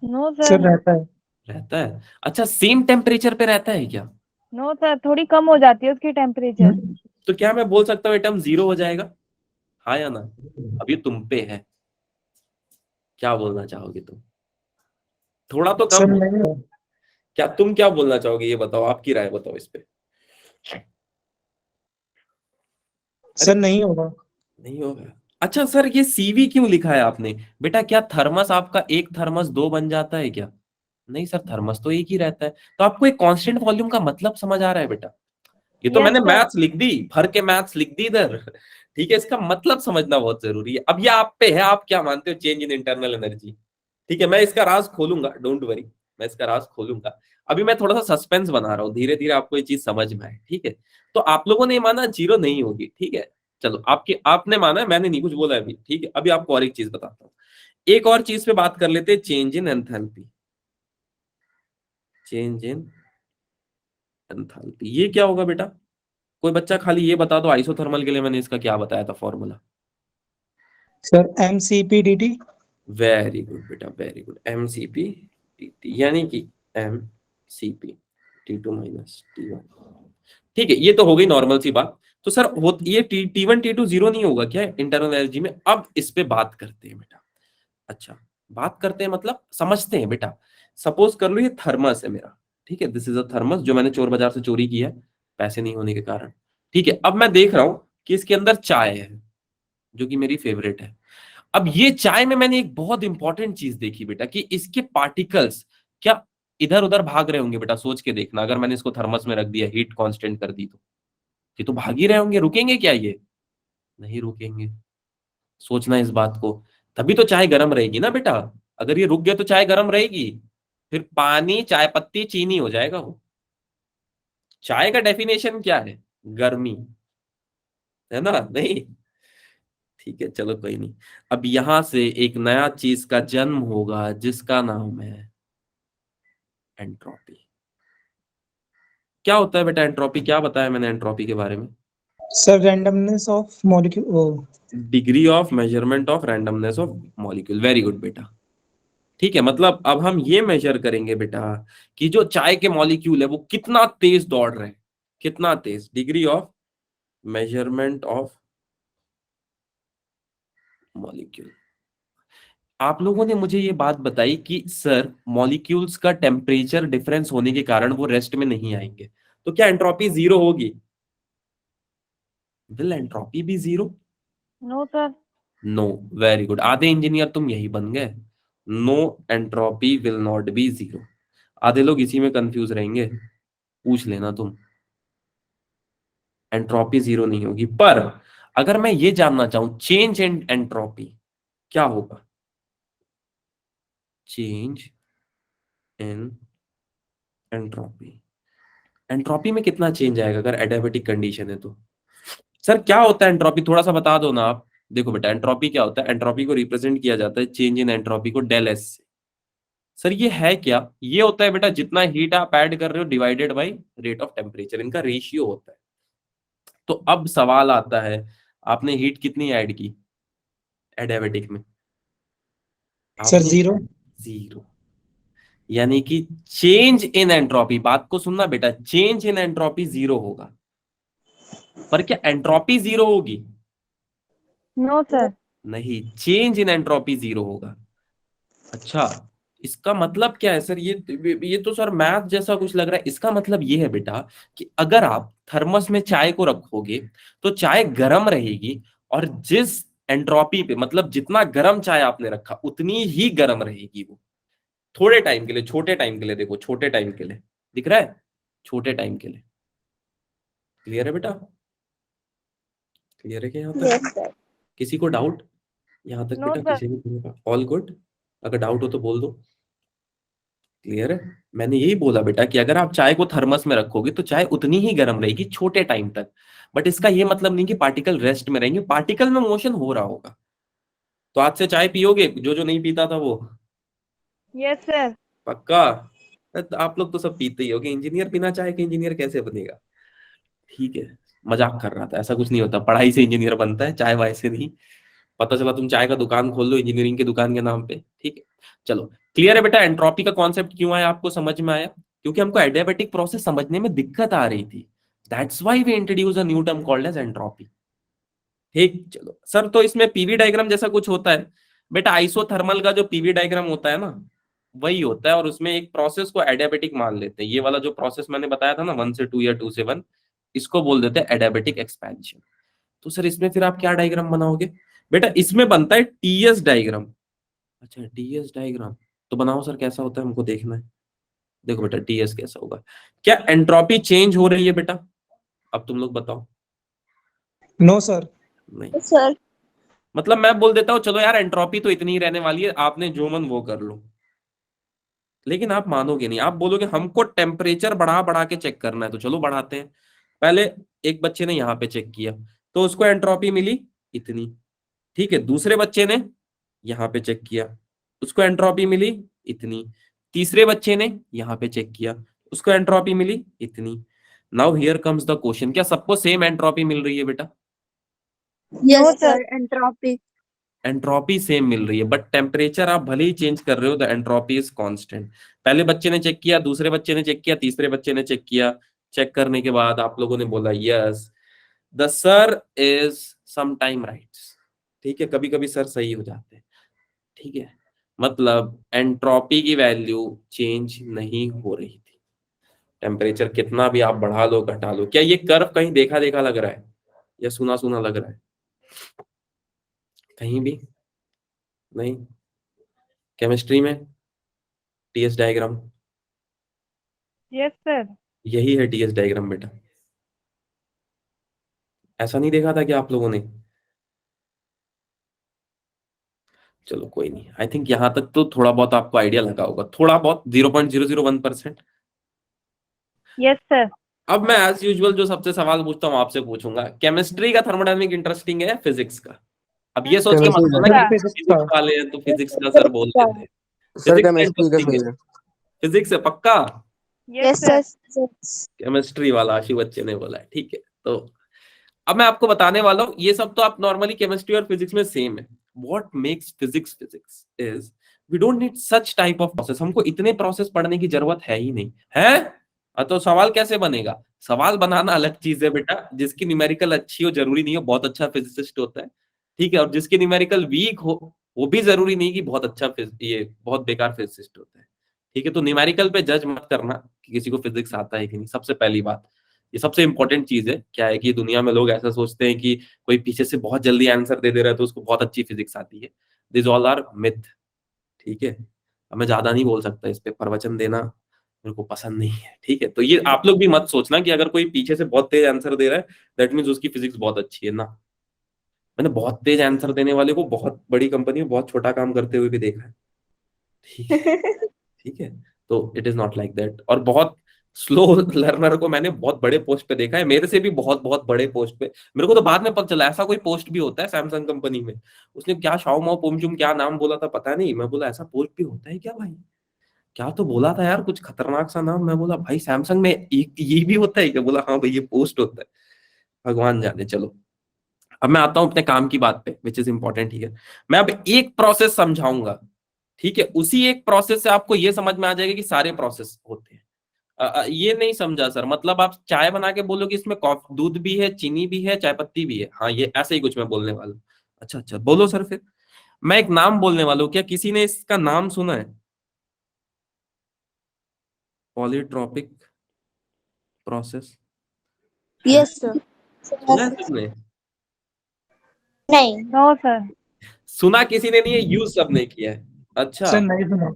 No sir sir. रहता है। रहता है। अच्छा सेम टेम्परेचर पे रहता है क्या? नो सर, थोड़ी कम हो जाती है उसकी टेम्परेचर। हम्म, तो क्या मैं बोल सकता हूँ एटम जीरो हो जाएगा? हाँ या ना? अब ये तुम पे है, क्या बोलना चाहोगे तुम? थोड़ा तो सर कम हो। नहीं होगा। क्या तुम क्या बोलना चाहोगे, ये बताओ, आपकी राय बताओ इस पे। अरे सर नहीं होगा। नहीं होगा। अच्छा सर ये सीवी क्यों लिखा है आपने? बेटा क्या थर्मस आपका एक थर्मस दो बन जाता है क्या? नहीं सर, थर्मस तो एक ही रहता है। तो आपको एक कांस्टेंट वॉल्यूम का मतलब समझ आ रहा है बेटा? ये तो यस मैंने सर। मैथ्स लिख दी, भर के मैथ्स लिख दी इधर। ठीक है, इसका मतलब समझना बहुत जरूरी है। अब ये आप पे है, आप क्या मानते हो चेंज इन इंटरनल एनर्जी? ठीक है, मैं इसका राज खोलूंगा, डोंट वरी, मैं इसका राज खोलूंगा। अभी मैं थोड़ा सा सस्पेंस बना रहा हूँ, धीरे धीरे आपको ये चीज समझ में आए। ठीक है, तो आप लोगों ने माना जीरो नहीं होगी, ठीक है? चलो आपके, आपने माना है, मैंने नहीं कुछ बोला अभी, ठीक है? अभी आपको और एक चीज बताता हूँ, एक और चीज पे बात कर लेते हैं, change in enthalpy. Change in enthalpy ये क्या होगा बेटा? कोई बच्चा खाली ये बता दो, आइसोथर्मल के लिए मैंने इसका क्या बताया था formula? Sir MCP/DT। Very good बेटा वेरी गुड, एमसीपी टी, यानी कि M C P T2 - T1। ठीक है, ये तो हो गई नॉर्मल सी बात। तो सर हो ये T1 T2 जीरो नहीं होगा क्या इंटरनल एनर्जी में? अब इस पे बात करते हैं बेटा। अच्छा बात करते हैं मतलब समझते हैं बेटा। सपोज कर लो ये थर्मस है मेरा, ठीक है? दिस इज अ थर्मस जो मैंने चोर बाजार से चोरी की है पैसे नहीं होने के कारण। ठीक है, अब मैं देख रहा हूं कि इसके अंदर चाय है जो कि मेरी फेवरेट है। अब ये चाय में मैंने एक बहुत इंपॉर्टेंट चीज देखी बेटा, कि इसके पार्टिकल्स क्या इधर उधर भाग रहे होंगे बेटा? सोच के देखना, अगर मैंने इसको थर्मस में रख दिया, हीट कांस्टेंट कर दी, तो ये तो भाग ही रहे होंगे। रुकेंगे क्या ये? नहीं रुकेंगे। सोचना इस बात को, तभी तो चाय गर्म रहेगी ना बेटा। अगर ये रुक गया तो चाय गर्म रहेगी, फिर पानी चाय पत्ती चीनी हो जाएगा वो। चाय का डेफिनेशन क्या है? गर्मी, है ना? नहीं, ठीक है चलो कोई नहीं। अब यहां से एक नया चीज का जन्म होगा जिसका नाम है एंट्रोपी। क्या होता है बेटा एंट्रोपी? क्या बताया मैंने एंट्रोपी के बारे में? Sir randomness of molecule. Degree of measurement of randomness of molecule. Very good बेटा, ठीक है, मतलब अब हम ये मेजर करेंगे बेटा कि जो चाय के मॉलिक्यूल है वो कितना तेज दौड़ रहे हैं, कितना तेज, degree of measurement of molecule. आप लोगों ने मुझे ये बात बताई कि सर मॉलिक्यूल्स का टेम्परेचर डिफरेंस होने के कारण वो रेस्ट में नहीं आएंगे, तो क्या एंट्रोपी जीरो होगी? Will entropy be zero? No sir. No. Very good, आधे इंजीनियर तुम यही बन गए। No, entropy will not be zero. आधे लोग इसी में कंफ्यूज रहेंगे, पूछ लेना तुम। एंट्रोपी जीरो नहीं होगी, पर अगर मैं ये जानना चाहूं चेंज इन एंट्रोपी क्या होगा? चेंज इन एंट्रोपी, एंट्रोपी में कितना चेंज आएगा अगर एडियाबेटिक कंडीशन है तो? सर क्या होता है एंट्रोपी, थोड़ा सा बता दो ना आप। देखो बेटा, एंट्रोपी क्या होता है? एंट्रोपी को रिप्रेजेंट किया जाता है चेंज इन एंट्रोपी को डेल एस से। सर ये है क्या? ये होता है बेटा जितना हीट आप ऐड कर रहे हो divided by rate of temperature, इनका रेशियो होता है। तो अब सवाल आता है, आपने हीट कितनी ऐड की एडियाबेटिक में? सर आपने 0। जीरो। यानी कि चेंज इन एंट्रोपी, बात को सुनना बेटा, चेंज इन एंट्रोपी जीरो होगा, पर क्या एंट्रोपी जीरो होगी? No sir. नहीं, चेंज इन एंट्रोपी जीरो होगा। अच्छा, इसका मतलब क्या है सर? ये तो सर मैथ जैसा कुछ लग रहा है। इसका मतलब ये है बेटा कि अगर आप थर्मस में चाय को रखोगे तो चाय गर्म रहेगी, और जिस एंट्रोपी पे, मतलब जितना गर्म चाय आपने रखा उतनी ही गर्म रहेगी वो, थोड़े टाइम के लिए, छोटे टाइम के लिए। देखो छोटे टाइम के लिए दिख रहा है, छोटे टाइम के लिए। क्लियर है बेटा? क्लियर है क्या यहाँ तक? Yes sir. किसी को डाउट यहाँ तक नो बेटा? सर। किसी को? All good? अगर डाउट हो तो बोल दो। क्लियर है? मैंने यही बोला बेटा कि अगर आप चाय को थर्मस में रखोगे तो चाय उतनी ही गर्म रहेगी छोटे टाइम तक, बट इसका ये मतलब नहीं कि पार्टिकल रेस्ट में रहेंगे, पार्टिकल में मोशन हो रहा होगा। तो आज से चाय पियोगे जो जो नहीं पीता था वो? Yes sir. पक्का? तो आप लोग तो सब पीते ही होगे, इंजीनियर बिना चाय के इंजीनियर कैसे बनेगा? ठीक है, मजाक कर रहा था, ऐसा कुछ नहीं होता, पढ़ाई से इंजीनियर बनता है, चाय वाय से नहीं। पता चला तुम चाय का दुकान खोल लो इंजीनियरिंग की दुकान के नाम पे। ठीक है, चलो क्लियर है बेटा? एंट्रोपी का कॉन्सेप्ट क्यों आया आपको समझ में आया? क्योंकि हमको एडियाबेटिक प्रोसेस समझने में दिक्कत आ रही थी, that's why we introduce a new term called as entropy. ठीक, चलो सर, तो इसमें पीवी डायग्राम जैसा कुछ होता है बेटा? आइसोथर्मल का जो पीवी डायग्राम होता है ना, वही होता है, और उसमें एक प्रोसेस को एडियाबेटिक मान लेते हैं। ये वाला जो प्रोसेस मैंने बताया था ना, 1 से 2 या 2 से 1, इसको बोल देते हैं एडियाबेटिक एक्सपेंशन। तो सर इसमें फिर आप क्या डायग्राम बनाओगे बेटा? इसमें बनता है टीएस डायग्राम। अच्छा, टीएस डायग्राम तो बनाओ सर, कैसा होता है हमको देखना है। देखो बेटा, टीएस कैसा होगा? क्या एंट्रोपी चेंज हो रही है बेटा? अब तुम लोग बताओ। No sir. नहीं, सर मतलब मैं बोल देता हूँ चलो यार एंट्रोपी तो इतनी ही रहने वाली है, आपने जो मन वो कर लो, लेकिन आप मानोगे नहीं, आप बोलोगे हमको टेम्परेचर बढ़ा बढ़ा के चेक करना है, तो चलो बढ़ाते हैं। पहले एक बच्चे ने यहाँ पे चेक किया तो उसको एंट्रोपी मिली इतनी, ठीक है। दूसरे बच्चे ने यहाँ पे चेक किया, उसको एंट्रोपी मिली इतनी। तीसरे बच्चे ने यहाँ पे चेक किया, उसको एंट्रोपी मिली इतनी। Now here comes the question, क्या सबको सेम एंट्रोपी मिल रही है बेटा? No yes sir. Sir. Entropy entropy same मिल रही है, बट टेम्परेचर आप भले ही चेंज कर रहे हो, द एंट्रोपी इज कांस्टेंट। पहले बच्चे ने चेक किया, दूसरे बच्चे ने चेक किया, तीसरे बच्चे ने चेक किया। चेक करने के बाद आप लोगों ने बोला yes, the sir is some time right. ठीक है, कभी कभी सर सही हो जाते हैं। ठीक है, मतलब एंट्रोपी की वैल्यू चेंज नहीं हो रही थी। टेम्परेचर कितना भी आप बढ़ा लो घटा लो, क्या ये कर्व कहीं देखा देखा लग रहा है या सुना सुना लग रहा है? कहीं भी नहीं। केमिस्ट्री में टीएस डायग्राम, यस सर। यही है टीएस डायग्राम बेटा। ऐसा नहीं देखा था कि आप लोगों ने? चलो कोई नहीं, आई थिंक यहां तक तो थोड़ा बहुत आपको आइडिया लगा होगा, थोड़ा बहुत, 0.001%। Yes sir. अब मैं एज यूजुअल जो सबसे सवाल पूछता हूँ आपसे पूछूंगा, केमिस्ट्री का थर्मोडायनामिक इंटरेस्टिंग है या फिजिक्स का? अब ये सोच के मत केमिस्ट्री बोलना का। कि का। फिजिक्स का। फिजिक्स वाले हैं तो फिजिक्स का सर बोल देते हैं। सर फिजिक्स का केमिस्ट्री का इंटरेस्टिंग है, सही है। फिजिक्स है पक्का? Yes yes sir. Sir. Chemistry वाला आशु बच्चे ने बोला है, ठीक है। तो अब मैं आपको बताने वाला हूं, ये सब तो आप नॉर्मली केमिस्ट्री और फिजिक्स में सेम है। What makes physics physics is we don't need such type of process, हमको इतने प्रोसेस पढ़ने की जरूरत है ही नहीं है। तो सवाल कैसे बनेगा? सवाल बनाना अलग चीज है बेटा, जिसकी न्यूमेरिकल अच्छी हो जरूरी नहीं हो बहुत अच्छा फिजिसिस्ट होता है, ठीक है, और जिसकी न्यूमेरिकल वीक हो वो भी जरूरी नहीं कि बहुत अच्छा ये बहुत बेकार फिजिसिस्ट होता है, ठीक है। तो न्यूमेरिकल पे जज मत करना कि किसी को फिजिक्स आता है कि नहीं। सबसे पहली बात, ये सबसे इंपॉर्टेंट चीज है। क्या है कि दुनिया में लोग ऐसा सोचते हैं कि कोई पीछे से बहुत जल्दी आंसर दे रहा है तो उसको बहुत अच्छी फिजिक्स आती है। दिस ऑल आर मिथ, ठीक है। अब मैं ज्यादा नहीं बोल सकता इस पे, प्रवचन देना मेरे को पसंद नहीं है, ठीक है। तो ये आप लोग भी मत सोचना कि अगर कोई पीछे से बहुत तेज आंसर दे रहा है दैट मीन्स उसकी फिजिक्स बहुत अच्छी है ना। मैंने बहुत तेज आंसर देने वाले को बहुत बड़ी कंपनी में बहुत छोटा काम करते हुए भी देखा है, ठीक है, ठीक है। तो it is not like that. और बहुत स्लो लर्नर को मैंने बहुत बड़े पोस्ट पे देखा है, मेरे से भी बहुत बहुत बड़े पोस्ट पे। मेरे को तो बाद में पता चला ऐसा कोई पोस्ट भी होता है सैमसंग कंपनी में। उसने क्या शाओ माओ पुमचुम क्या नाम बोला था पता नहीं, मैं बोला ऐसा पोस्ट भी होता है क्या भाई? क्या तो बोला था यार, कुछ खतरनाक सा नाम। मैं बोला भाई सैमसंग में ये भी होता है क्या? बोला हाँ भाई ये पोस्ट होता है। भगवान जाने। चलो अब मैं आता हूं अपने काम की बात पे, विच इज इंपॉर्टेंट, ठीक है। मैं अब एक प्रोसेस समझाऊंगा, ठीक है। उसी एक प्रोसेस से आपको ये समझ में आ जाएगा कि सारे प्रोसेस होते हैं। ये नहीं समझा सर, मतलब आप चाय बना के बोलोगे इसमें कॉफी दूध भी है चीनी भी है चाय पत्ती भी है, हाँ ये ऐसे ही कुछ मैं बोलने वाला हूँ। अच्छा अच्छा बोलो सर फिर। मैं एक नाम बोलने वाला हूँ, क्या किसी ने इसका नाम सुना है? पॉलीट्रॉपिक प्रोसेस है, यस सर। सुना है तुमने? नहीं। No sir. सुना किसी ने नहीं है, यूज सबने किया है। अच्छा सर नहीं सुना।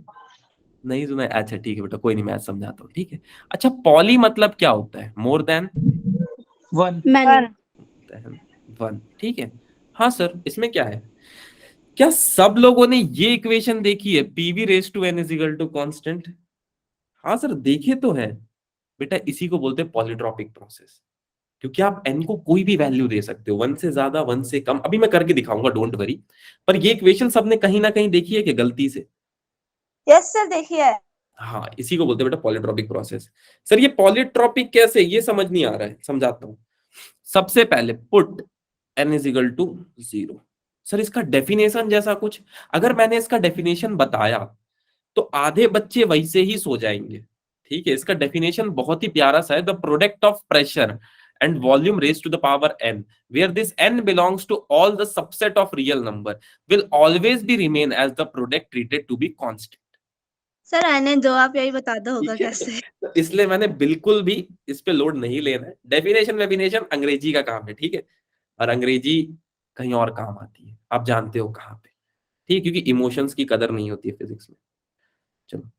नहीं सुना है, अच्छा ठीक है बेटा कोई नहीं, मैं समझाता हूँ, ठीक है। अच्छा पॉली मतलब क्या होता है? More than one. मैंने। वन, ठीक है। हाँ सर इसमें क्या है? क्या सब लोगों ने ये इक्वेशन देखी है, PV raise to n is equal to constant? हाँ सर देखे तो है बेटा, इसी को बोलते हैं पॉलीट्रॉपिक प्रोसेस। क्योंकि आप एन को कोई भी वैल्यू दे सकते हो, वन से ज्यादा वन से कम, अभी मैं करके दिखाऊंगा डोंट वरी। पर ये इक्वेशन सबने कहीं ना कहीं देखी है कि गलती से? यस सर देखिए। हाँ इसी को बोलते हैं बेटा पॉलीट्रॉपिक प्रोसेस। सर ये पॉलीट्रॉपिक कैसे, ये समझ नहीं आ रहा है, समझाता हूं। सबसे पहले put n is equal to 0। Sir इसका डेफिनेशन जैसा कुछ, अगर मैंने इसका डेफिनेशन बताया तो आधे बच्चे वैसे ही सो जाएंगे, ठीक है। इसका डेफिनेशन बहुत ही प्यारा सा है, the product of pressure and volume raised to the power n, where this n belongs to all the subset of real number, will always be remain as the product treated to be constant। Sir आने दो, आप यही बता दो होगा ठीक है? कैसे। तो इसलिए मैंने बिल्कुल भी इस पे लोड नहीं लेना है। डेफिनेशन वेफिनेशन अंग्रेजी का काम है, ठीक है, और अंग्रेजी कहीं और काम आती है, आप जानते हो कहाँ पे, ठीक है, क्योंकि इमोशंस की कदर नहीं होती है फिजिक्स में। चलो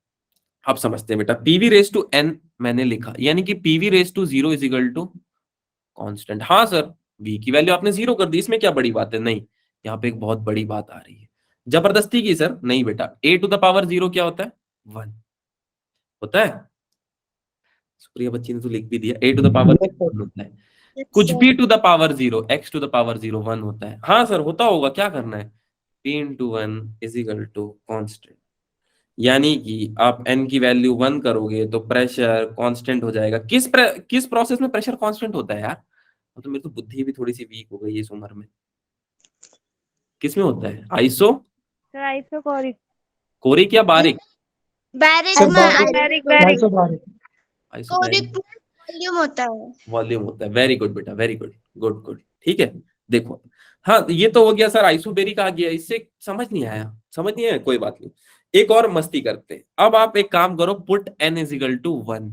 आप समझते हैं बेटा, पीवी रेस टू एन मैंने लिखा, यानी कि PV raise to 0 is equal to constant. हाँ सर v की वैल्यू आपने 0 कर दी, इसमें क्या बड़ी बात है? नहीं, यहाँ पे एक बहुत बड़ी बात आ रही है, जबरदस्ती की सर। नहीं बेटा, a टू द पावर 0 क्या होता है? 1 होता है। सुप्रिया बच्ची ने तो लिख भी दिया, a टू द पावर 1 होता है। कुछ भी to the power 0, x to the power 0 1 होता है। हाँ सर होता होगा, क्या करना है? p into 1 is equal to constant, यानी कि आप n की वैल्यू 1 करोगे तो प्रेशर कांस्टेंट हो जाएगा। किस प्रोसेस में प्रेशर कांस्टेंट होता है यार? तो मेरी तो बुद्धि भी थोड़ी सी वीक हो गई इस उम्र में। किस में होता है? Iso sir isochoric. कोरिक या बारिक? बैरिक सर में बैरिक बैरिक। कोरिक वॉल्यूम होता है। वॉल्यूम होता है। वेरी गुड बेटा, वेरी गुड, गुड गुड, ठीक है। देखो हाँ ये तो हो गया सर, आइसोबेरिक आ गया, इससे समझ नहीं आया, समझ नहीं आया, कोई बात नहीं। एक और मस्ती करते हैं। अब आप एक काम करो, put n is equal to 1।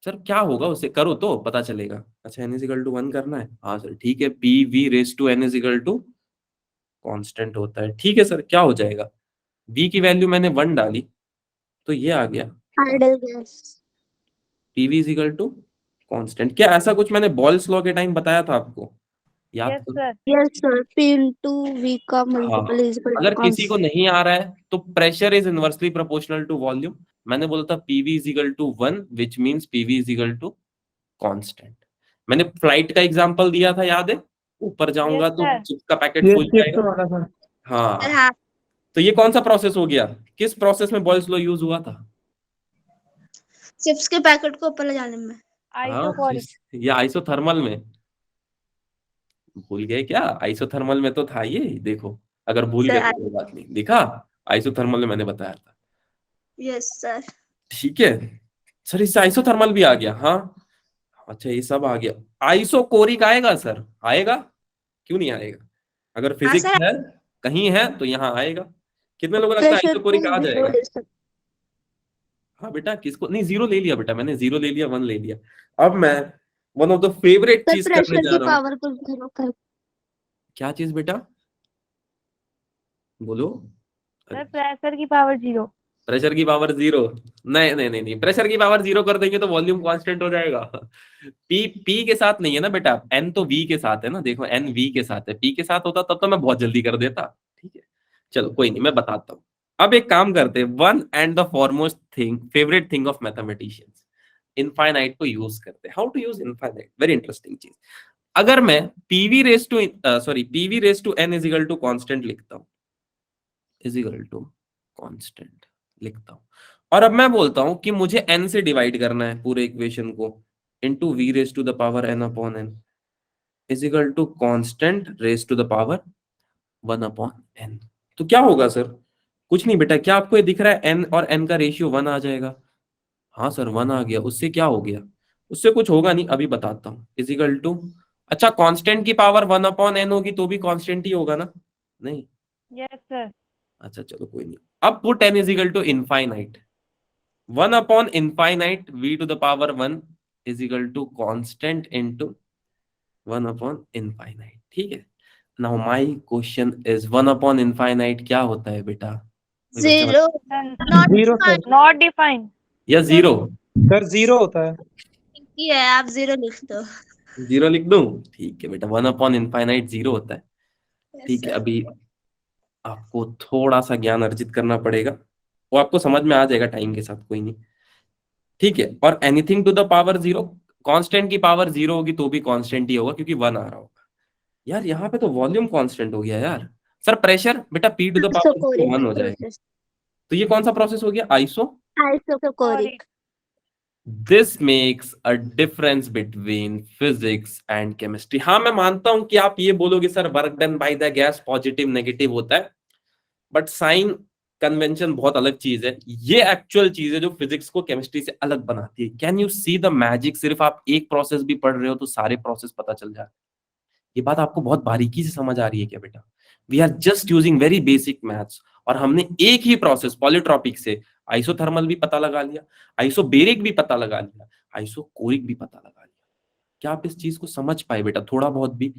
Sir क्या होगा उसे करो तो पता चलेगा। अच्छा n इज इक्वल टू 1 करना है, हाँ सर ठीक है, P V raise to n is equal to constant होता है, ठीक है सर। क्या हो जाएगा? v की वैल्यू मैंने 1 डाली तो ये आ गया ideal gas. pv is equal to constant. क्या ऐसा कुछ मैंने बॉयल्स लॉ के टाइम बताया था आपको? याद यस करो। Sir. Yes sir, P into V का हाँ मल्टीपल इज इक्वल अगर टू किसी को नहीं आ रहा है तो pressure is inversely proportional to volume. मैंने बोला था PV is equal to 1 which means PV is equal to constant. मैंने फ्लाइट का एग्जांपल दिया था, याद है? ऊपर जाऊंगा यस तो सर। चिप्स का पैकेट ये फूल चिप्स जाएगा। वाला सर। हाँ हाँ। तो ये कौन सा प्रोसेस हो गया? किस प्रोसेस में बॉयल्स लॉ यूज हुआ था? चिप्स के पैकेट को ऊपर ले जाने में। हाँ आइसोकोरिक। ये आइसोथर्मल में भूल गए क्या? आइसोथर्मल में तो था ये, देखो अगर भूल गए सर तो कोई बात नहीं, दिखा आइसोथर्मल में मैंने बताया था। Yes sir. ठीक है सर, इससे आइसोथर्मल भी आ गया। हाँ अच्छा, ये सब आ गया। आइसोकोरिक आएगा सर? आएगा, क्यों नहीं आएगा? अगर हाँ फिजिक्स सर। है कहीं है तो यहाँ आएगा। कितने लोगों को लगता है प्रेशर आइसोकोरिक को आ जीरो जाएगा? ले सकते। हाँ बेटा, किसको नहीं, जीरो ले लिया बेटा मैंने, जीरो ले लिया, वन ले लिया। अब मैं one of the favourite sir चीज करने प्रेशर जा की रहा हूँ। पावर को जीरो कर। क्या चीज बेटा? बोलो। सर प्रेशर की पावर 0। प्रेशर की पावर जीरो? नहीं नहीं नहीं नहीं, प्रेशर की पावर जीरो कर देंगे तो वॉल्यूम कांस्टेंट हो जाएगा। पी के साथ नहीं है ना बेटा, एन तो वी के साथ है ना, देखो एन वी के साथ है, पी के साथ होता तब तो मैं बहुत जल्दी कर देता। ठीक है चलो कोई नहीं, मैं बताता हूँ। अब एक काम करते हैं, one and the foremost thing, favourite thing of mathematicians, infinite को यूज करते हैं। How to use infinite, very interesting चीज। अगर मैं PV raise to PV raise to n is equal to constant लिखता हूँ, इजिकल टू कांस्टेंट लिखता हूं, और अब मैं बोलता हूं कि मुझे n से डिवाइड करना है पूरे इक्वेशन को, into v raise to the power n upon n is equal to constant raise to the power 1 upon n। तो क्या होगा सर? कुछ नहीं बेटा, क्या आपको ये दिख रहा है n और n का रेशियो 1 आ जाएगा? हाँ सर 1 आ गया। उससे क्या हो गया? उससे कुछ होगा नहीं, अभी बताता हूँ। इजिकल टू, अच्छा कांस्टेंट की पावर 1 अपॉन n होगी तो भी कांस्टेंट ही होगा ना? नहीं? Yes sir. अच्छा चलो कोई नहीं। अब put n is equal to infinite, 1 upon infinite v to the power 1 is equal to constant into 1 upon infinite. ठीक है, now my question is 1 upon infinite क्या होता है बेटा? कोई बच्चा zero. Not zero sir. Not define. या जीरो? सर जीरो होता है। ठीक है, आप जीरो लिख दो। जीरो लिख दूं? ठीक है बेटा, 1 अपॉन इनफाइनाइट जीरो होता है। यस ठीक है, सर। अभी आपको थोड़ा सा ज्ञान अर्जित करना पड़ेगा, वो आपको समझ में आ जाएगा टाइम के साथ, कोई नहीं। ठीक है, और anything to the power zero, constant की पावर जीरो होगी तो भी कांस्टेंट ही होगा क्योंकि 1 आ रहा होगा। यार यहाँ पे तो वॉल्यूम कांस्टेंट हो गया यार। सर प्रेशर बेटा P to the power isochoric 1 हो जाएगा। प्रोसेस। तो ये कौन सा प्रोसेस हो गया? Iso. Isochoric. This makes a difference between physics and chemistry. हाँ मैं मानता हूं कि आप ये बोलोगे sir work done by the gas positive negative होता है, बट साइन कन्वेंशन बहुत अलग चीज है। ये एक्चुअल चीज है जो फिजिक्स को केमिस्ट्री से अलग बनाती है। Can you see the magic? सिर्फ आप एक प्रोसेस भी पढ़ रहे हो तो सारे प्रोसेस पता चल जाते हैं। ये बात आपको बहुत बारीकी से समझ आ रही है क्या बेटा? We are just using very basic maths, और हमने एक ही प्रोसेस पॉलीट्रॉपिक से आइसोथर्मल भी पता लगा लिया, आइसोबेरिक भी पता लगा लिया, आइसोकोरिक भी पता लगा लिया। क्या आप इस चीज को समझ पाए बेटा थोड़ा बहुत भी?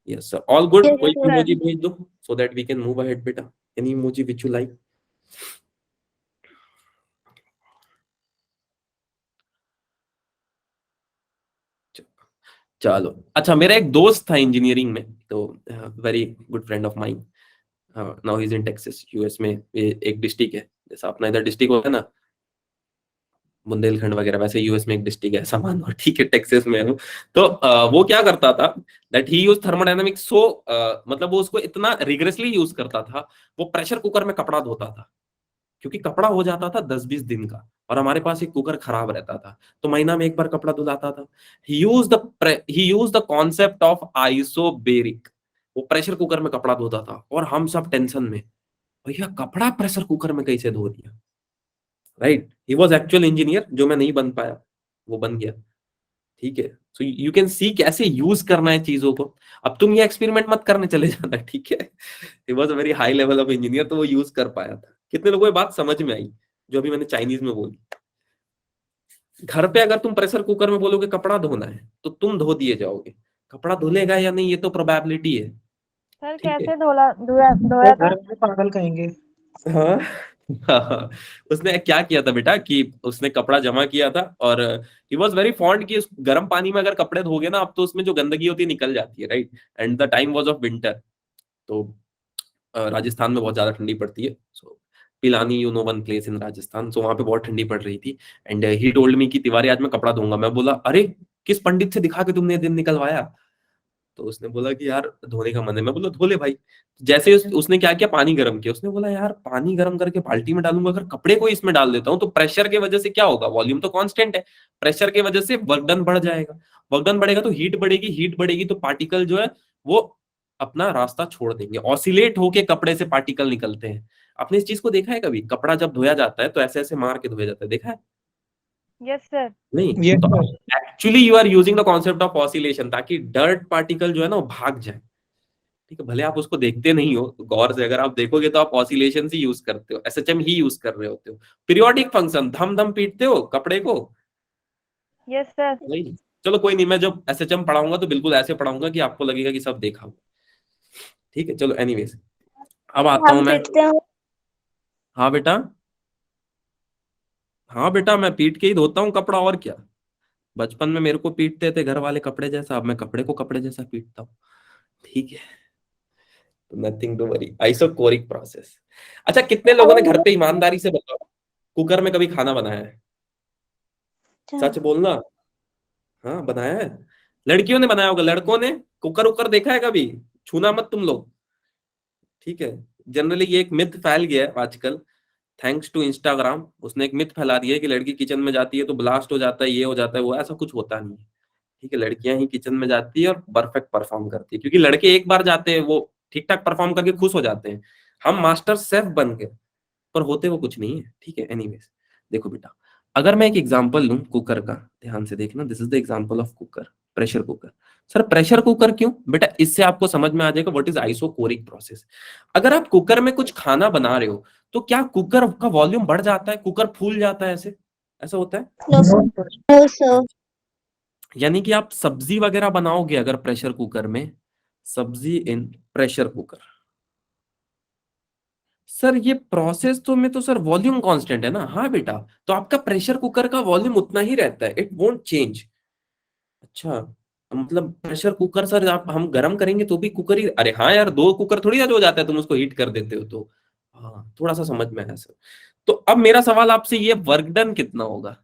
Yes sir, all good. Yes, कोई sir. इमोजी भेज दो so that we can move ahead बेटा, any emoji which you like. चलो अच्छा, मेरा एक दोस्त था इंजीनियरिंग में, तो very good friend of mine, now he is in Texas US में। ये एक डिस्ट्रिक्ट है, जैसा अपना इधर डिस्ट्रिक्ट होता है ना बुंदेलखंड वगैरह, वैसे यूएस में एक डिस्ट्रिक्ट है, ऐसा मान लो। ठीक है, टेक्सास में हूँ। तो वो क्या करता था, दैट ही यूज थर्मोडायनामिक्स, सो मतलब वो उसको इतना रिगरसली यूज करता था, वो प्रेशर कुकर में कपड़ा धोता था, क्योंकि कपड़ा हो जाता था 10-20 दिन का, और हमारे पास एक कुकर खराब रहता था, तो महीना में एक बार कपड़ा धुलाता था। He use the concept of isobaric, वो प्रेशर कुकर में कपड़ा धोता था, और हम सब टेंशन में, भैया कपड़ा प्रेशर कुकर में कैसे धो दिया। Right, he was actual engineer, जो मैं नहीं बन पाया वो बन गया। ठीक है, सो यू कैन सी कैसे यूज करना है चीजों को। अब तुम ये एक्सपेरिमेंट मत करने चले जाना, ठीक है। He was a very high level of engineer, तो वो यूज कर पाया था। कितने लोगों को ये बात समझ में आई जो अभी मैंने चाइनीज में बोली? घर पे अगर तुम प्रेशर कुकर में बोलोगे कपड़ा धोना है तो तुम धो दिए जाओगे, कपड़ा धुलेगा या नहीं ये तो प्रोबेबिलिटी है। सर ठीक है, कैसे धोया था? घर में पागल कहेंगे। हाँ। हाँ, उसने क्या किया था बेटा कि उसने कपड़ा जमा किया था, और ही वॉज वेरी फॉन्ड कि उस गर्म पानी में अगर कपड़े धोगे ना, अब तो उसमें जो गंदगी होती है निकल जाती है, right. And the time was of winter, तो राजस्थान में बहुत ज्यादा ठंडी पड़ती है। So Pilani, you know one place in Rajasthan, so वहां पे बहुत ठंडी पड़ रही थी। एंड ही टोल्ड मी कि तिवारी आज मैं कपड़ा धोऊंगा। मैं बोला अरे किस पंडित से दिखा के तुमने ये दिन निकलवाया? तो उसने बोला कि यार धोने का मन है। मैं बोला धो ले भाई। जैसे उसने क्या किया, पानी गर्म किया। उसने बोला यार पानी गर्म करके बाल्टी में डालूंगा, अगर कपड़े को इसमें डाल देता हूँ तो प्रेशर की वजह से क्या होगा, वॉल्यूम तो कांस्टेंट है, प्रेशर की वजह से वर्क डन बढ़ जाएगा, वर्क डन बढ़ेगा तो हीट बढ़ेगी, हीट बढ़ेगी तो पार्टिकल जो है वो अपना रास्ता छोड़ देंगे, ऑसिलेट होके कपड़े से पार्टिकल निकलते हैं। आपने इस चीज को देखा है कभी? कपड़ा जब धोया जाता है तो ऐसे ऐसे मार के धोया जाता है, देखा है? Yes sir. नहीं, Yes, तो sir. Actually you are using the concept of oscillation, ताकि डर्ट पार्टिकल जो है ना वो भाग जाए। ठीक है, भले आप उसको देखते नहीं हो, तो गौर से अगर आप देखोगे तो आप ऑसिलेशन ही यूज करते हो, एसएचएम ही यूज कर रहे होते हो। पीरियोडिक फंक्शन, धम धम पीटते हो कपड़े को। Yes sir. नहीं, चलो कोई नहीं, मैं जब एसएचएम पढ़ाऊंगा तो बिल्कुल ऐसे पढ़ाऊंगा कि आपको लगेगा कि सब देखा हो। ठीक है, चलो एनीवेज, अब आता हूं हम मैं। पीटते हैं। हाँ बेटा, हाँ बेटा, मैं पीट के ही धोता हूँ कपड़ा, और क्या। बचपन में मेरे को पीटते थे घर वाले कपड़े जैसा, अब मैं कपड़े को कपड़े जैसा पीटता हूँ। ठीक है, nothing to worry, isochoric process. अच्छा, कितने लोगों ने घर पे ईमानदारी से बताओ कुकर में कभी खाना बनाया है? सच बोलना। हाँ, बनाया है। लड़कियों ने बनाया होगा, लड़कों ने कुकर उकर देखा है कभी? छूना मत तुम लोग। ठीक है, जनरली ये एक मिथ फैल गया है आजकल, थैंक्स टू इंस्टाग्राम। उसने एक मिथ फैला दिया है कि लड़की किचन में जाती है तो ब्लास्ट हो जाता है, ये हो जाता है, वो, ऐसा कुछ होता नहीं है। ठीक है, लड़कियां ही किचन में जाती है और परफेक्ट परफॉर्म करती है, क्योंकि लड़के एक बार जाते हैं वो ठीक ठाक परफॉर्म करके खुश हो जाते हैं। हम मास्टर शेफ बन गए, पर होते वो कुछ नहीं है। ठीक है, एनीवेज, देखो बेटा, अगर मैं एक एग्जांपल लूं कुकर का, ध्यान से देखना, this is the example of cooker, pressure cooker. Sir pressure cooker क्यों? बेटा इससे आपको समझ में आ जाएगा व्हाट इज आइसोकोरिक प्रोसेस। अगर आप कुकर में कुछ खाना बना रहे हो तो क्या कुकर का वॉल्यूम बढ़ जाता है, कुकर फूल जाता है, ऐसे ऐसा होता है? No sir. No sir. यानी कि आप सब्जी वगैरह बनाओगे अगर प्रेशर कुकर में, सब्जी इन प्रेशर कुकर, सर ये प्रोसेस तो में तो सर वॉल्यूम कांस्टेंट है ना। हाँ बेटा, तो आपका प्रेशर कुकर का वॉल्यूम उतना ही रहता है, इट वोंट चेंज। अच्छा, मतलब प्रेशर कुकर सर आप हम गर्म करेंगे तो भी कुकर ही, अरे हाँ यार, दो कुकर थोड़ी ना हो जाता है, तुम उसको हीट कर देते हो तो। हाँ, थोड़ा सा समझ में आया सर। तो अब मेरा सवाल आपसे, ये वर्क डन कितना होगा?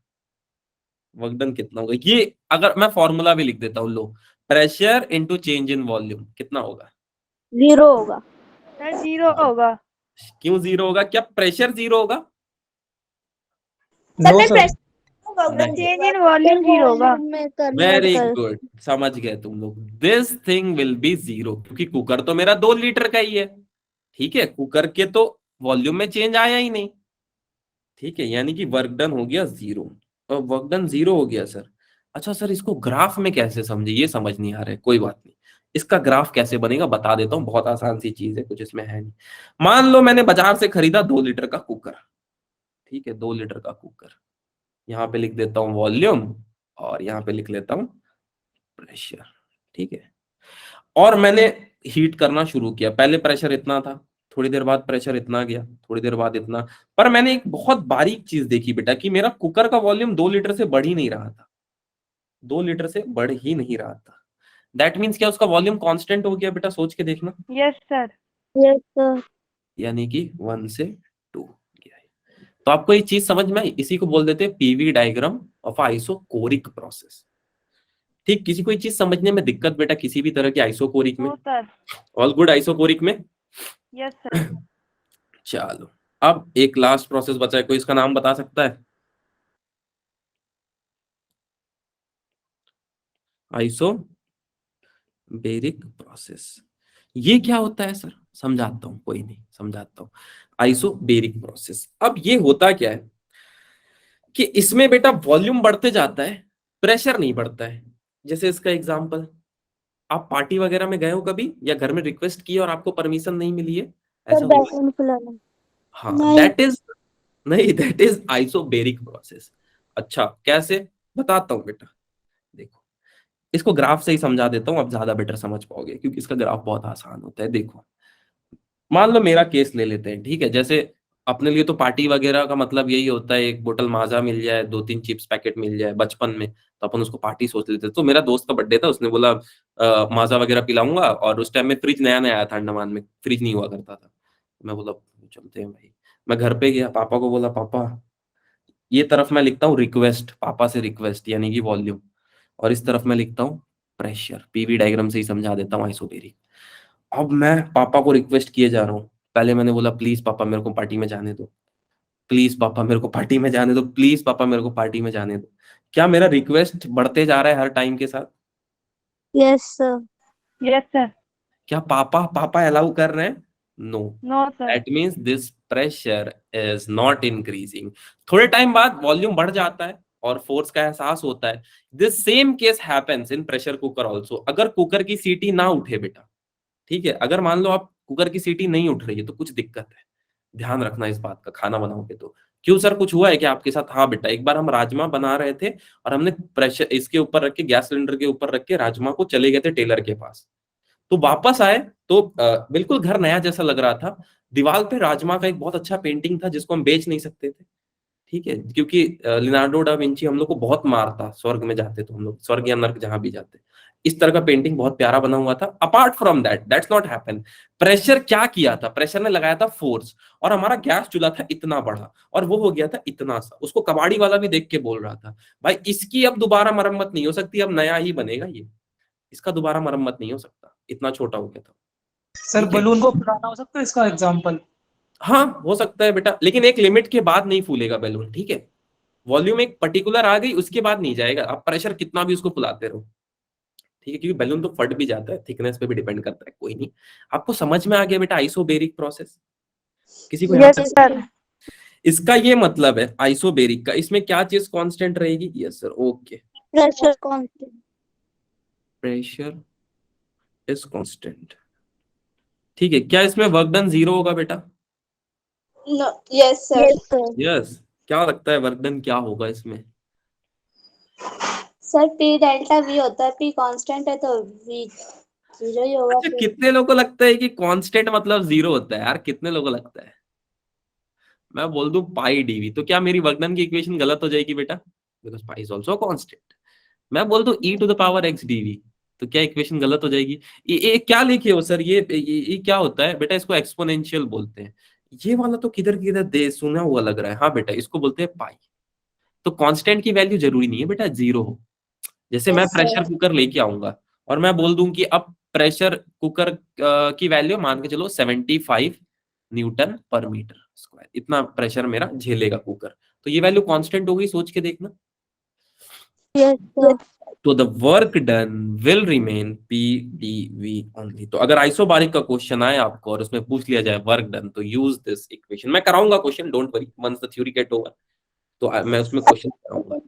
वर्क डन कितना होगा ये, अगर मैं फॉर्मूला भी लिख देता हूँ, लो, pressure into change in volume कितना होगा? 0 होगा। सर 0 होगा। क्यों जीरो होगा? क्या प्रेशर जीरो होगा? No, sir. Change in volume 0 होगा। में कन्वर्ट वेरी कर। गुड, समझ गए तुम लोग। This thing will be zero, क्योंकि कुकर तो मेरा 2 लीटर का ही है। ठीक है, कुकर के तो वॉल्यूम में चेंज आया ही नहीं। ठीक है, यानी कि वर्क डन हो गया जीरो। और वर्क डन जीरो हो गया सर। अच्छा सर, इसको ग्राफ में कैसे समझे, ये समझ नहीं आ रहा है। कोई बात नहीं, इसका ग्राफ कैसे बनेगा बता देता हूँ, बहुत आसान सी चीज है, कुछ इसमें है नहीं। मान लो मैंने बाजार से खरीदा 2 लीटर का कुकर। ठीक है, 2 लीटर का कुकर, यहाँ पे लिख देता हूँ वॉल्यूम, और यहाँ पे लिख लेता हूँ प्रेशर। ठीक है, और मैंने हीट करना शुरू किया। पहले प्रेशर इतना था, थोड़ी देर बाद प्रेशर इतना गया, थोड़ी देर बाद इतना। पर मैंने एक बहुत बारीक चीज देखी बेटा, कि मेरा कुकर का वॉल्यूम 2 लीटर से बढ़ ही नहीं रहा था। 2 लीटर से बढ़ ही नहीं रहा था। दैट मीन्स क्या उसका वॉल्यूम कांस्टेंट हो गया बेटा? सोच के देखना। Yes sir. Yes sir. यानी कि 1 से 2 गया है। तो आपको ये चीज समझ में आई? इसी को बोल देते हैं PV diagram of isochoric process. ठीक, किसी कोई चीज समझने में दिक्कत बेटा किसी भी तरह की आइसोकोरिक में? No sir. All good isochoric में? Yes sir. चलो, अब एक लास्ट प्रोसेस बचा है, कोई इसका नाम बता सकता है? Isobaric process. ये क्या होता है सर? समझाता हूं, कोई नहीं, समझाता हूं। आइसोबेरिक प्रोसेस, अब ये होता क्या है कि इसमें बेटा वॉल्यूम बढ़ते जाता है, प्रेशर नहीं बढ़ता है। जैसे इसका एग्जांपल, आप पार्टी वगैरह में गए हो कभी, या घर में रिक्वेस्ट की और आपको परमिशन नहीं मिली है, ऐसा हुआ है? बैकग्राउंड फुलाना। हाँ, नहीं। दैट इज, नहीं, दैट इज आइसोबेरिक प्रोसेस। अच्छा, कैसे? बताता हूं बेटा, देखो, इसको ग्राफ से ही समझा देता हूं, अब ज्यादा बेटर समझ पाओगे, क्योंकि इसका ग्राफ बहुत आसान होता है। देखो, मान लो मेरा केस ले लेते हैं। ठीक है, जैसे अपने लिए तो पार्टी वगैरह का मतलब यही होता है, एक बोतल माजा मिल जाए, 2-3 चिप्स पैकेट मिल जाए। बचपन में तो अपन उसको पार्टी सोच लेते थे। तो मेरा दोस्त का बर्थडे था, उसने बोला माजा वगैरह पिलाऊंगा, और उस टाइम में फ्रिज नया नया आया था, अंडमान में फ्रिज नहीं हुआ करता था। मैं बोला चलते हैं भाई। मैं घर पे गया, पापा को बोला, पापा, ये तरफ मैं लिखता हूँ रिक्वेस्ट, पापा से रिक्वेस्ट यानी कि वॉल्यूम, और इस तरफ मैं लिखता हूँ प्रेशर। पीवी डायग्राम से ही समझा देता हूँ आइसोबेरिक। अब मैं पापा को रिक्वेस्ट किए जा रहा हूँ। पहले मैंने बोला प्लीज पापा मेरे को पार्टी में जाने दो, प्लीज पापा मेरे को पार्टी में जाने दो, प्लीज पापा मेरे को पार्टी में जाने दो। क्या मेरा रिक्वेस्ट बढ़ते जा रहा है हर टाइम के साथ? Yes sir. Yes sir. क्या पापा पापा अलाउ कर रहे हैं? No. No sir. That means this pressure is not increasing. थोड़े टाइम बाद वॉल्यूम बढ़ जाता है और फोर्स का एहसास होता है। This same case happens in pressure cooker also. अगर कुकर की सीटी ना उठे बेटा, ठीक है, अगर मान लो आप कुकर की सीटी नहीं उठ रही है तो कुछ दिक्कत है, ध्यान रखना इस बात का, खाना बनाओगे तो। क्यों सर, कुछ हुआ है क्या आपके साथ? हाँ बेटा, एक बार हम राजमा बना रहे थे और हमने प्रेशर इसके ऊपर रख के, गैस सिलेंडर के ऊपर रख के राजमा को चले गए थे टेलर के पास। तो वापस आए तो बिल्कुल घर नया जैसा लग रहा था। दीवार पे राजमा का एक बहुत अच्छा पेंटिंग था जिसको हम बेच नहीं सकते थे, ठीक है, क्योंकि लियोनार्डो डा विंची हम लोग को बहुत मारता स्वर्ग में जाते तो हम लोग, स्वर्ग या नर्क जहां भी जाते। इस तरह का पेंटिंग बहुत प्यारा बना हुआ था। Apart from that, that's not happen. Pressure क्या किया था? प्रेशर ने लगाया था फोर्स, और हमारा गैस चूल्हा था इतना बड़ा और वो हो गया था इतना सा। उसको कबाड़ी वाला भी देख के बोल रहा था, भाई इसकी अब दोबारा मरम्मत नहीं हो सकती, अब नया ही बनेगा ये, इसका दोबारा मरम्मत नहीं हो सकता, इतना छोटा हो गया था। सर ठीक है, बलून को फुलाना हो सकता है इसका एग्जांपल? हाँ हो सकता है बेटा, लेकिन एक लिमिट के बाद नहीं फूलेगा बैलून, ठीक है। वॉल्यूम एक पर्टिकुलर आ गई, उसके बाद नहीं जाएगा, आप प्रेशर कितना भी उसको फुलाते रहो, ठीक है, क्योंकि बैलून तो फट भी जाता है, थिकनेस पे भी डिपेंड करता है। कोई नहीं, आपको समझ में आ गया बेटा आइसोबेरिक प्रोसेस? किसी को यहाँ यस तक सर। इसका ये मतलब है आइसोबेरिक का, इसमें क्या चीज कांस्टेंट रहेगी? Yes sir, okay, pressure constant. Pressure is constant, ठीक है। क्या इसमें वर्क डन 0 होगा बेटा? No, yes sir. यस, क्या लगता है वर्क डन क्या होगा इसमें? सर पी डेल्टा वी होता है, पी कांस्टेंट है तो वी 0 ही होगा अच्छा, फिर। कितने लोगों को लगता है कि कांस्टेंट मतलब 0 होता है यार? कितने लोगों को लगता है? मैं बोल दूं पाई डीवी, तो क्या मेरी वर्क डन की इक्वेशन गलत हो जाएगी बेटा? Because pi is also constant. मैं बोल दूं e to the power x DV, तो क्या इक्वेशन गलत हो जाएगी? ये क्या लिखे हो सर? ये क्या होता है बेटा? इसको एक्सपोनेंशियल बोलते हैं। ये वाला तो किधर किधर दे सुना हुआ लग रहा है। हाँ बेटा, इसको बोलते हैं पाई। तो कांस्टेंट की वैल्यू जरूरी नहीं है बेटा 0 हो। जैसे मैं यस प्रेशर सर। कुकर लेके आऊंगा और मैं बोल दूं कि अब प्रेशर कुकर की वैल्यू मान के चलो 75 न्यूटन पर मीटर स्क्वायर, इतना प्रेशर मेरा झेलेगा कुकर, तो ये वैल्यू कांस्टेंट हो गई, सोच के देखना। Yes sir. तो the work done will remain P D V only. तो अगर आइसोबारिक का क्वेश्चन आए आपको और उसमें पूछ लिया जाए वर्क डन, तो यूज दिस इक्वेशन। मैं कराऊंगा question, don't worry, once the theory get over, तो मैं उसमें क्वेश्चन कराऊंगा।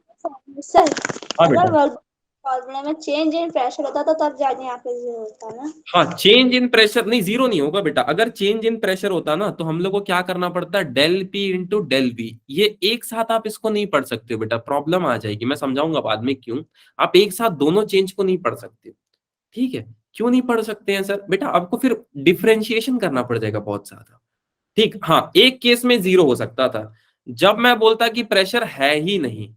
सर हाँ अगर बेटा, वर्क फॉर्मूला में चेंज इन प्रेशर होता तो तब जाके यहाँ पे 0 होता ना। हाँ, चेंज इन प्रेशर नहीं, 0 नहीं होगा बेटा। अगर चेंज इन प्रेशर होता ना तो हम लोग को क्या करना पड़ता है? Del P into del V. ये एक साथ आप इसको नहीं पढ़ सकते हो बेटा, प्रॉब्लम आ जाएगी, मैं समझाऊंगा बाद में क्यों। आप एक साथ दोनों चेंज को नहीं पढ़ सकते हो, ठीक है। क्यों नहीं पढ़ सकते हैं सर? बेटा आपको फिर डिफरेंशिएशन करना पड़ जाएगा बहुत ज्यादा, ठीक। हाँ, एक केस में 0 हो सकता था, जब मैं बोलता कि प्रेशर है ही नहीं,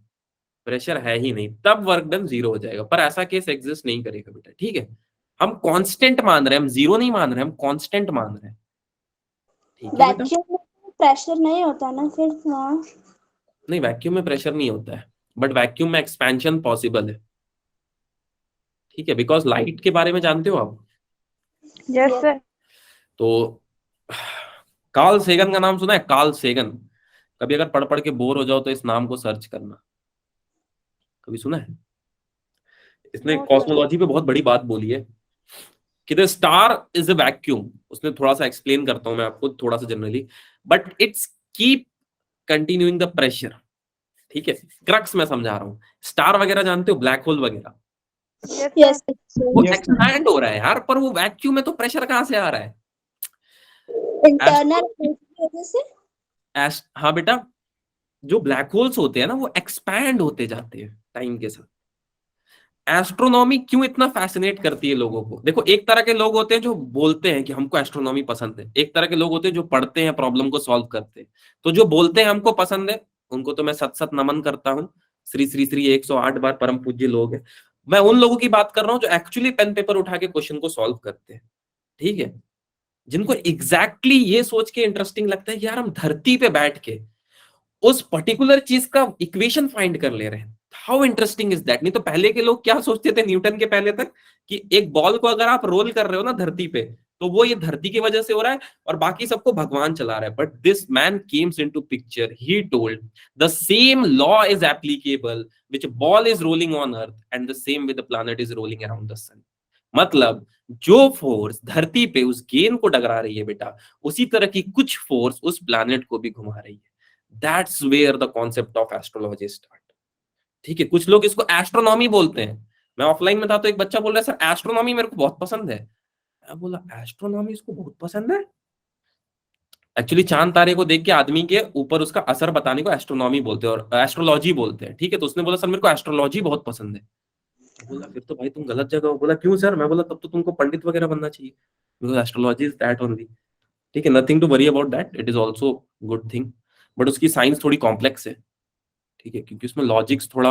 प्रेशर है ही नहीं, तब वर्क डन 0 हो जाएगा, पर ऐसा केस एग्जिस्ट नहीं करेगा बेटा, ठीक है। हम कांस्टेंट मान रहे हैं, हम 0 नहीं मान रहे, हम कांस्टेंट मान रहे हैं, ठीक है बेटा। वैक्यूम में प्रेशर नहीं होता ना फिर वहाँ। नहीं, वैक्यूम में प्रेशर नहीं होता है, बट वैक्यूम में एक्सपेंशन पॉसिबल है, ठीक है, बिकॉज लाइट के बारे में जानते हो आप? Yes sir. तो कार्ल सेगन का नाम सुना है? कार्ल सेगन, कभी अगर पढ़ पढ़ के बोर हो जाओ तो इस नाम को सर्च करना, कभी सुना है? इसने कॉस्मोलॉजी पे बहुत बड़ी बात बोली है कि the star is a vacuum. उसने थोड़ा सा एक्सप्लेन करता हूं मैं आपको, थोड़ा सा generally, but it's keep continuing the pressure, ठीक है। क्रक्स मैं समझा रहा हूं। स्टार वगैरह जानते हो, ब्लैक होल वगैरह, यस वो Yes, एक्सपैंड हो रहा है यार, पर वो वैक्यूम में तो प्रेशर कहां से आ रहा है? इंटरनल की वजह से। हाँ बेटा, जो ब्लैक होल्स होते हैं ना वो एक्सपैंड होते जाते हैं टाइम के साथ। एस्ट्रोनॉमी क्यों इतना फैसिनेट करती है लोगों को? देखो, एक तरह के लोग होते हैं जो बोलते हैं कि हमको एस्ट्रोनॉमी पसंद है, एक तरह के लोग होते हैं जो पढ़ते हैं, प्रॉब्लम को सॉल्व करते हैं। तो जो बोलते हैं हमको पसंद है, उनको तो मैं सत सत नमन करता हूँ, श्री श्री श्री 108 बार परम पूज्य लोग हैं। मैं उन लोगों की बात कर रहा हूँ जो एक्चुअली पेन पेपर उठा के क्वेश्चन को सॉल्व करते हैं, ठीक है, जिनको एग्जैक्टली ये सोच के इंटरेस्टिंग लगता है कि यार हम धरती पे बैठ के उस पर्टिकुलर चीज का इक्वेशन फाइंड कर ले रहे हैं। How interesting is that? नहीं तो पहले के लोग क्या सोचते थे, न्यूटन के पहले तक, कि एक बॉल को अगर आप रोल कर रहे हो ना धरती पे, तो वो ये धरती की वजह से हो रहा है और बाकी सबको भगवान चला रहा है। But this man comes into picture, he told the same law is applicable, which ball is rolling on earth and the same with the planet is rolling around the sun. मतलब जो फोर्स धरती पे उस गेंद को टकरा रही है बेटा, उसी तरह की कुछ फोर्स उस प्लैनेट को भी घुमा रही है। That's where the concept of astrology start. ठीक है, कुछ लोग इसको एस्ट्रोनॉमी बोलते हैं। मैं ऑफलाइन में था तो एक बच्चा बोल रहा है सर एस्ट्रोनॉमी मेरे को बहुत पसंद है। मैं बोला एस्ट्रोनॉमी इसको बहुत पसंद है। एक्चुअली चांद तारे को देख के आदमी के ऊपर उसका असर बताने को एस्ट्रोनॉमी बोलते हैं और एस्ट्रोलॉजी बोलते हैं। ठीक है, तो उसने बोला सर मेरे को एस्ट्रोलॉजी बहुत पसंद है। मैं बोला फिर तो भाई तुम गलत जगह हो। बोला क्यों सर? मैं बोला तब तो तुमको पंडित वगैरह बनना चाहिए, because astrology is that only. ठीक है, nothing to worry about that, it is also good thing, but उसकी साइंस थोड़ी कॉम्प्लेक्स है। ठीक है, क्योंकि उसमें लॉजिक्स थोड़ा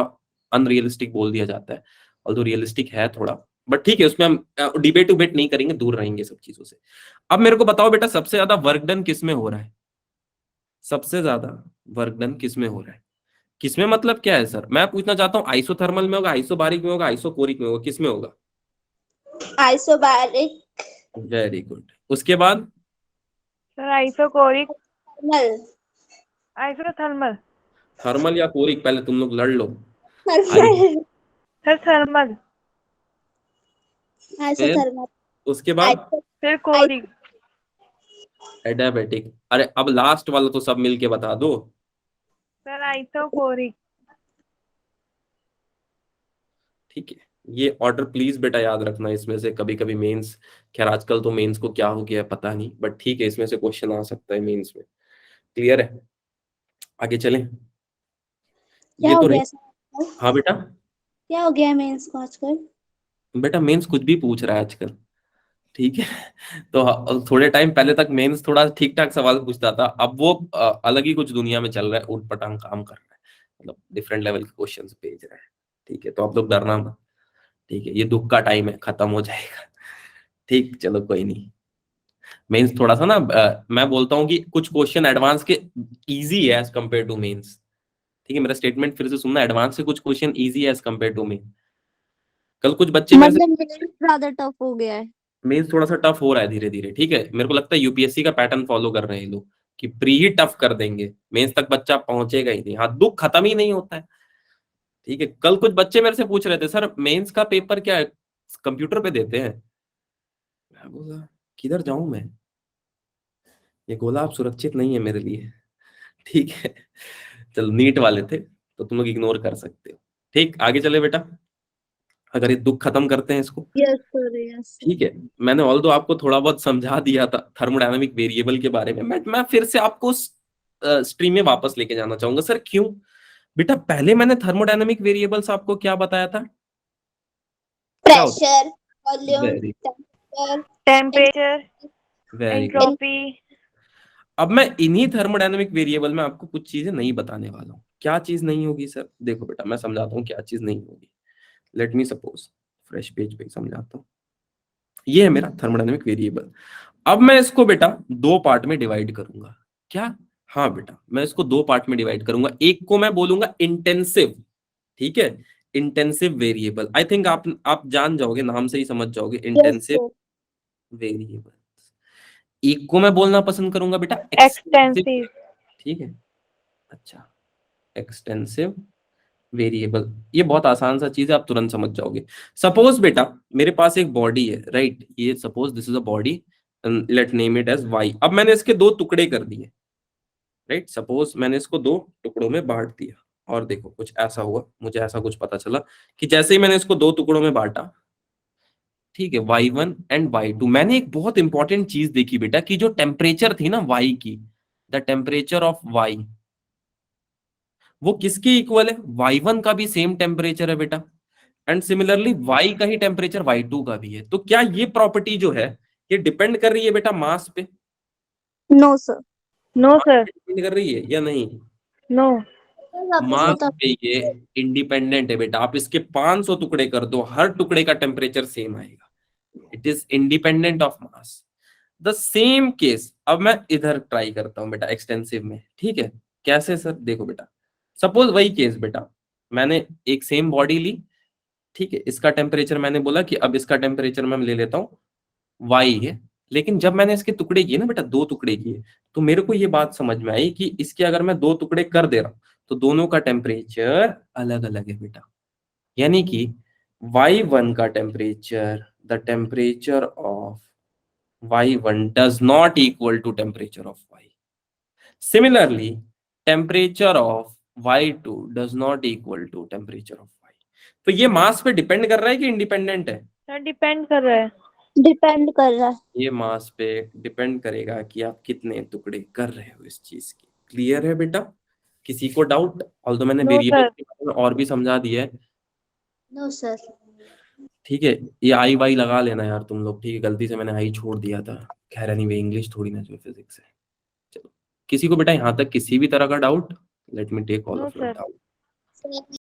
अनरियलिस्टिक बोल दिया जाता है, ऑल्दो रियलिस्टिक है थोड़ा, बट ठीक है, उसमें हम डिबेट उबेट नहीं करेंगे, दूर रहेंगे सब चीजों से। अब मेरे को बताओ बेटा, सबसे ज्यादा वर्क डन किस में हो रहा है? सबसे ज्यादा वर्क डन किस में हो रहा है? किसमें मतलब क्या है सर? मैं पूछना चाहता हूँ, आइसोथर्मल में होगा, आइसोबारिक में होगा, आइसोकोरिक में होगा, किस में होगा? आइसोबैरिक। Very good. उसके बाद sir isochoric, thermal. Isothermal. Thermal या कोरिक, पहले तुम लोग लड़ लो। थर्मल। Sir thermal. आइसोथर्मल। उसके बाद फिर कोरिक। एडियाबेटिक। अरे अब लास्ट वाला तो सब मिलके बता दो। Sir isochoric. ठीक है, ये ऑर्डर प्लीज बेटा याद रखना। इसमें से कभी कभी मेंस, खैर आजकल तो मेंस को क्या हो गया है पता नहीं, बट ठीक है, इसमें से क्वेश्चन आ सकता है मेंस में। क्लियर है? आगे चलें। क्या ये हो तो गया रही। सर? हाँ बेटा। क्या हो गया मेंस को आजकल? बेटा मेंस कुछ भी पूछ रहा है आजकल। ठीक है, तो थोड़े टाइम पहले तक मेंस थोड़ा ठीक ठाक सवाल पूछता था, अब वो अलग ही कुछ दुनिया में चल रहा है, उठ पटांग काम कर रहा है, मतलब डिफरेंट लेवल के क्वेश्चन भेज रहा है। ठीक है, तो आप लोग डरना मत। ठीक है, ये दुख का टाइम है, खत्म हो जाएगा। ठीक, चलो कोई नहीं। मेंस थोड़ा सा ना मैं बोलता हूँ कि कुछ क्वेश्चन एडवांस के इजी है एज कंपेयर टू मेंस। ठीक है, मेरा स्टेटमेंट फिर से सुनना, एडवांस से कुछ क्वेश्चन इजी है एज कंपेयर टू मेन। कल कुछ बच्चे मेरे से, मतलब मेंस ज्यादा टफ हो गया है। मेंस थोड़ा सा टफ हो रहा है धीरे धीरे। ठीक है, मेरे को लगता है यूपीएससी का पैटर्न फॉलो कर रहे हैं ये लोग कि प्री ही टफ कर देंगे, मेंस तक बच्चा पहुंचेगा ही नहीं। हाँ, दुख खत्म ही नहीं होता है। ठीक है, कल कुछ बच्चे मेरे से पूछ रहे थे सर मेंस का पेपर क्या है, कंप्यूटर पे देते हैं? मैं बोला किधर जाऊं मैं, ये गोला आप सुरक्षित नहीं है मेरे लिए। ठीक है, चलो नीट वाले थे तो तुम लोग इग्नोर कर सकते हो। ठीक, आगे चले बेटा, अगर ये दुख खत्म करते हैं इसको। Yes sir, yes sir. ठीक है, मैंने ऑल्दो आपको थोड़ा बहुत समझा दिया था थर्मोडायनामिक वेरिएबल के बारे में, मैं फिर से आपको स्ट्रीम में वापस लेके जाना चाहूंगा। सर क्यों? बेटा पहले मैंने थर्मोडायनामिक वेरिएबल्स आपको क्या बताया था? क्या होता? Pressure, volume, very temperature, temperature, very good. Entropy. अब मैं इन्हीं थर्मोडायनामिक वेरिएबल में आपको कुछ चीजें नहीं बताने वाला हूँ। क्या चीज नहीं होगी सर? देखो बेटा मैं समझाता हूँ क्या चीज नहीं होगी। Let me suppose, fresh page पे समझाता हूँ। ये है मेरा थर्मोडायनामिक वेरिएबल। अब मैं इसको बेटा दो पार्ट में डिवाइड करूंगा। क्या? हाँ बेटा, मैं इसको दो पार्ट में डिवाइड करूंगा। एक को मैं बोलूंगा इंटेंसिव। ठीक है, इंटेंसिव वेरिएबल। आई थिंक आप जान जाओगे, नाम से ही समझ जाओगे यस इंटेंसिव सर। वेरिएबल। एक को मैं बोलना पसंद करूंगा बेटा एक्सटेंसिव। एक्सटेंसिव। ठीक है, अच्छा, एक्सटेंसिव वेरिएबल। ये बहुत आसान सा चीज है, आप तुरंत समझ जाओगे। सपोज बेटा मेरे पास एक बॉडी है, राइट? ये suppose this is a body, let name it as Y. अब मैंने इसके दो टुकड़े कर दिए, राइट? सपोज मैंने इसको दो टुकड़ों में बांट दिया, और देखो कुछ ऐसा हुआ, मुझे ऐसा कुछ पता चला कि जैसे ही मैंने इसको दो टुकड़ों में बांटा, ठीक है, y1 एंड y2, मैंने एक बहुत इंपॉर्टेंट चीज देखी बेटा कि जो टेम्परेचर थी ना y की, द टेम्परेचर ऑफ y, वो किसके इक्वल है? y1 का भी सेम टेम्परेचर है बेटा, एंड सिमिलरली y का ही टेम्परेचर y2 का भी है। तो क्या ये प्रॉपर्टी जो है ये डिपेंड कर रही है बेटा मास पे? No sir. No sir. Depend कर रही है या नहीं? नो। वापस मास बता। पे ये इंडिपेंडेंट है बेटा। आप इसके 500 टुकड़े कर दो, हर टुकड़े का टेम्परेचर सेम आएगा। It is independent of mass. The same case अब मैं इधर ट्राई करता हूं बेटा एक्सटेंसिव में। ठीक है, कैसे सर? देखो बेटा, सपोज वही केस बेटा, मैंने एक सेम बॉडी ली, ठीक है, इसका टेम्परेचर मैंने बोला कि अब इसका टेम्परेचर मैं ले लेता हूँ वाई है, लेकिन जब मैंने इसके टुकड़े किए ना बेटा, दो टुकड़े किए, तो मेरे को ये बात समझ में आई कि इसके अगर मैं दो टुकड़े कर दे रहा हूं तो दोनों का टेम्परेचर अलग अलग है बेटा। यानी कि y1 का temperature the temperature of y1 does not equal to temperature of y. Similarly, temperature of y2 does not equal to temperature of y. तो ये मास पे डिपेंड कर रहा है कि इंडिपेंडेंट है? सर डिपेंड कर रहा है। डिपेंड कर रहा है। ये मास पे डिपेंड करेगा कि आप कितने टुकड़े कर रहे हो इस चीज के। क्लियर है बेटा? किसी को डाउट? ऑल्दो मैंने No, वेरिएबल sir. के बारे में और भी समझा दिया है। No sir. ठीक है, ये आई वाई लगा लेना यार तुम लोग, ठीक है? गलती से मैंने आई छोड़ दिया था। खैर एनीवे, इंग्लिश थोड़ी ना जो फिजिक्स है। चलो, किसी को बेटा यहाँ तक किसी भी तरह का doubt? Let me take all No, of your sir. Doubt.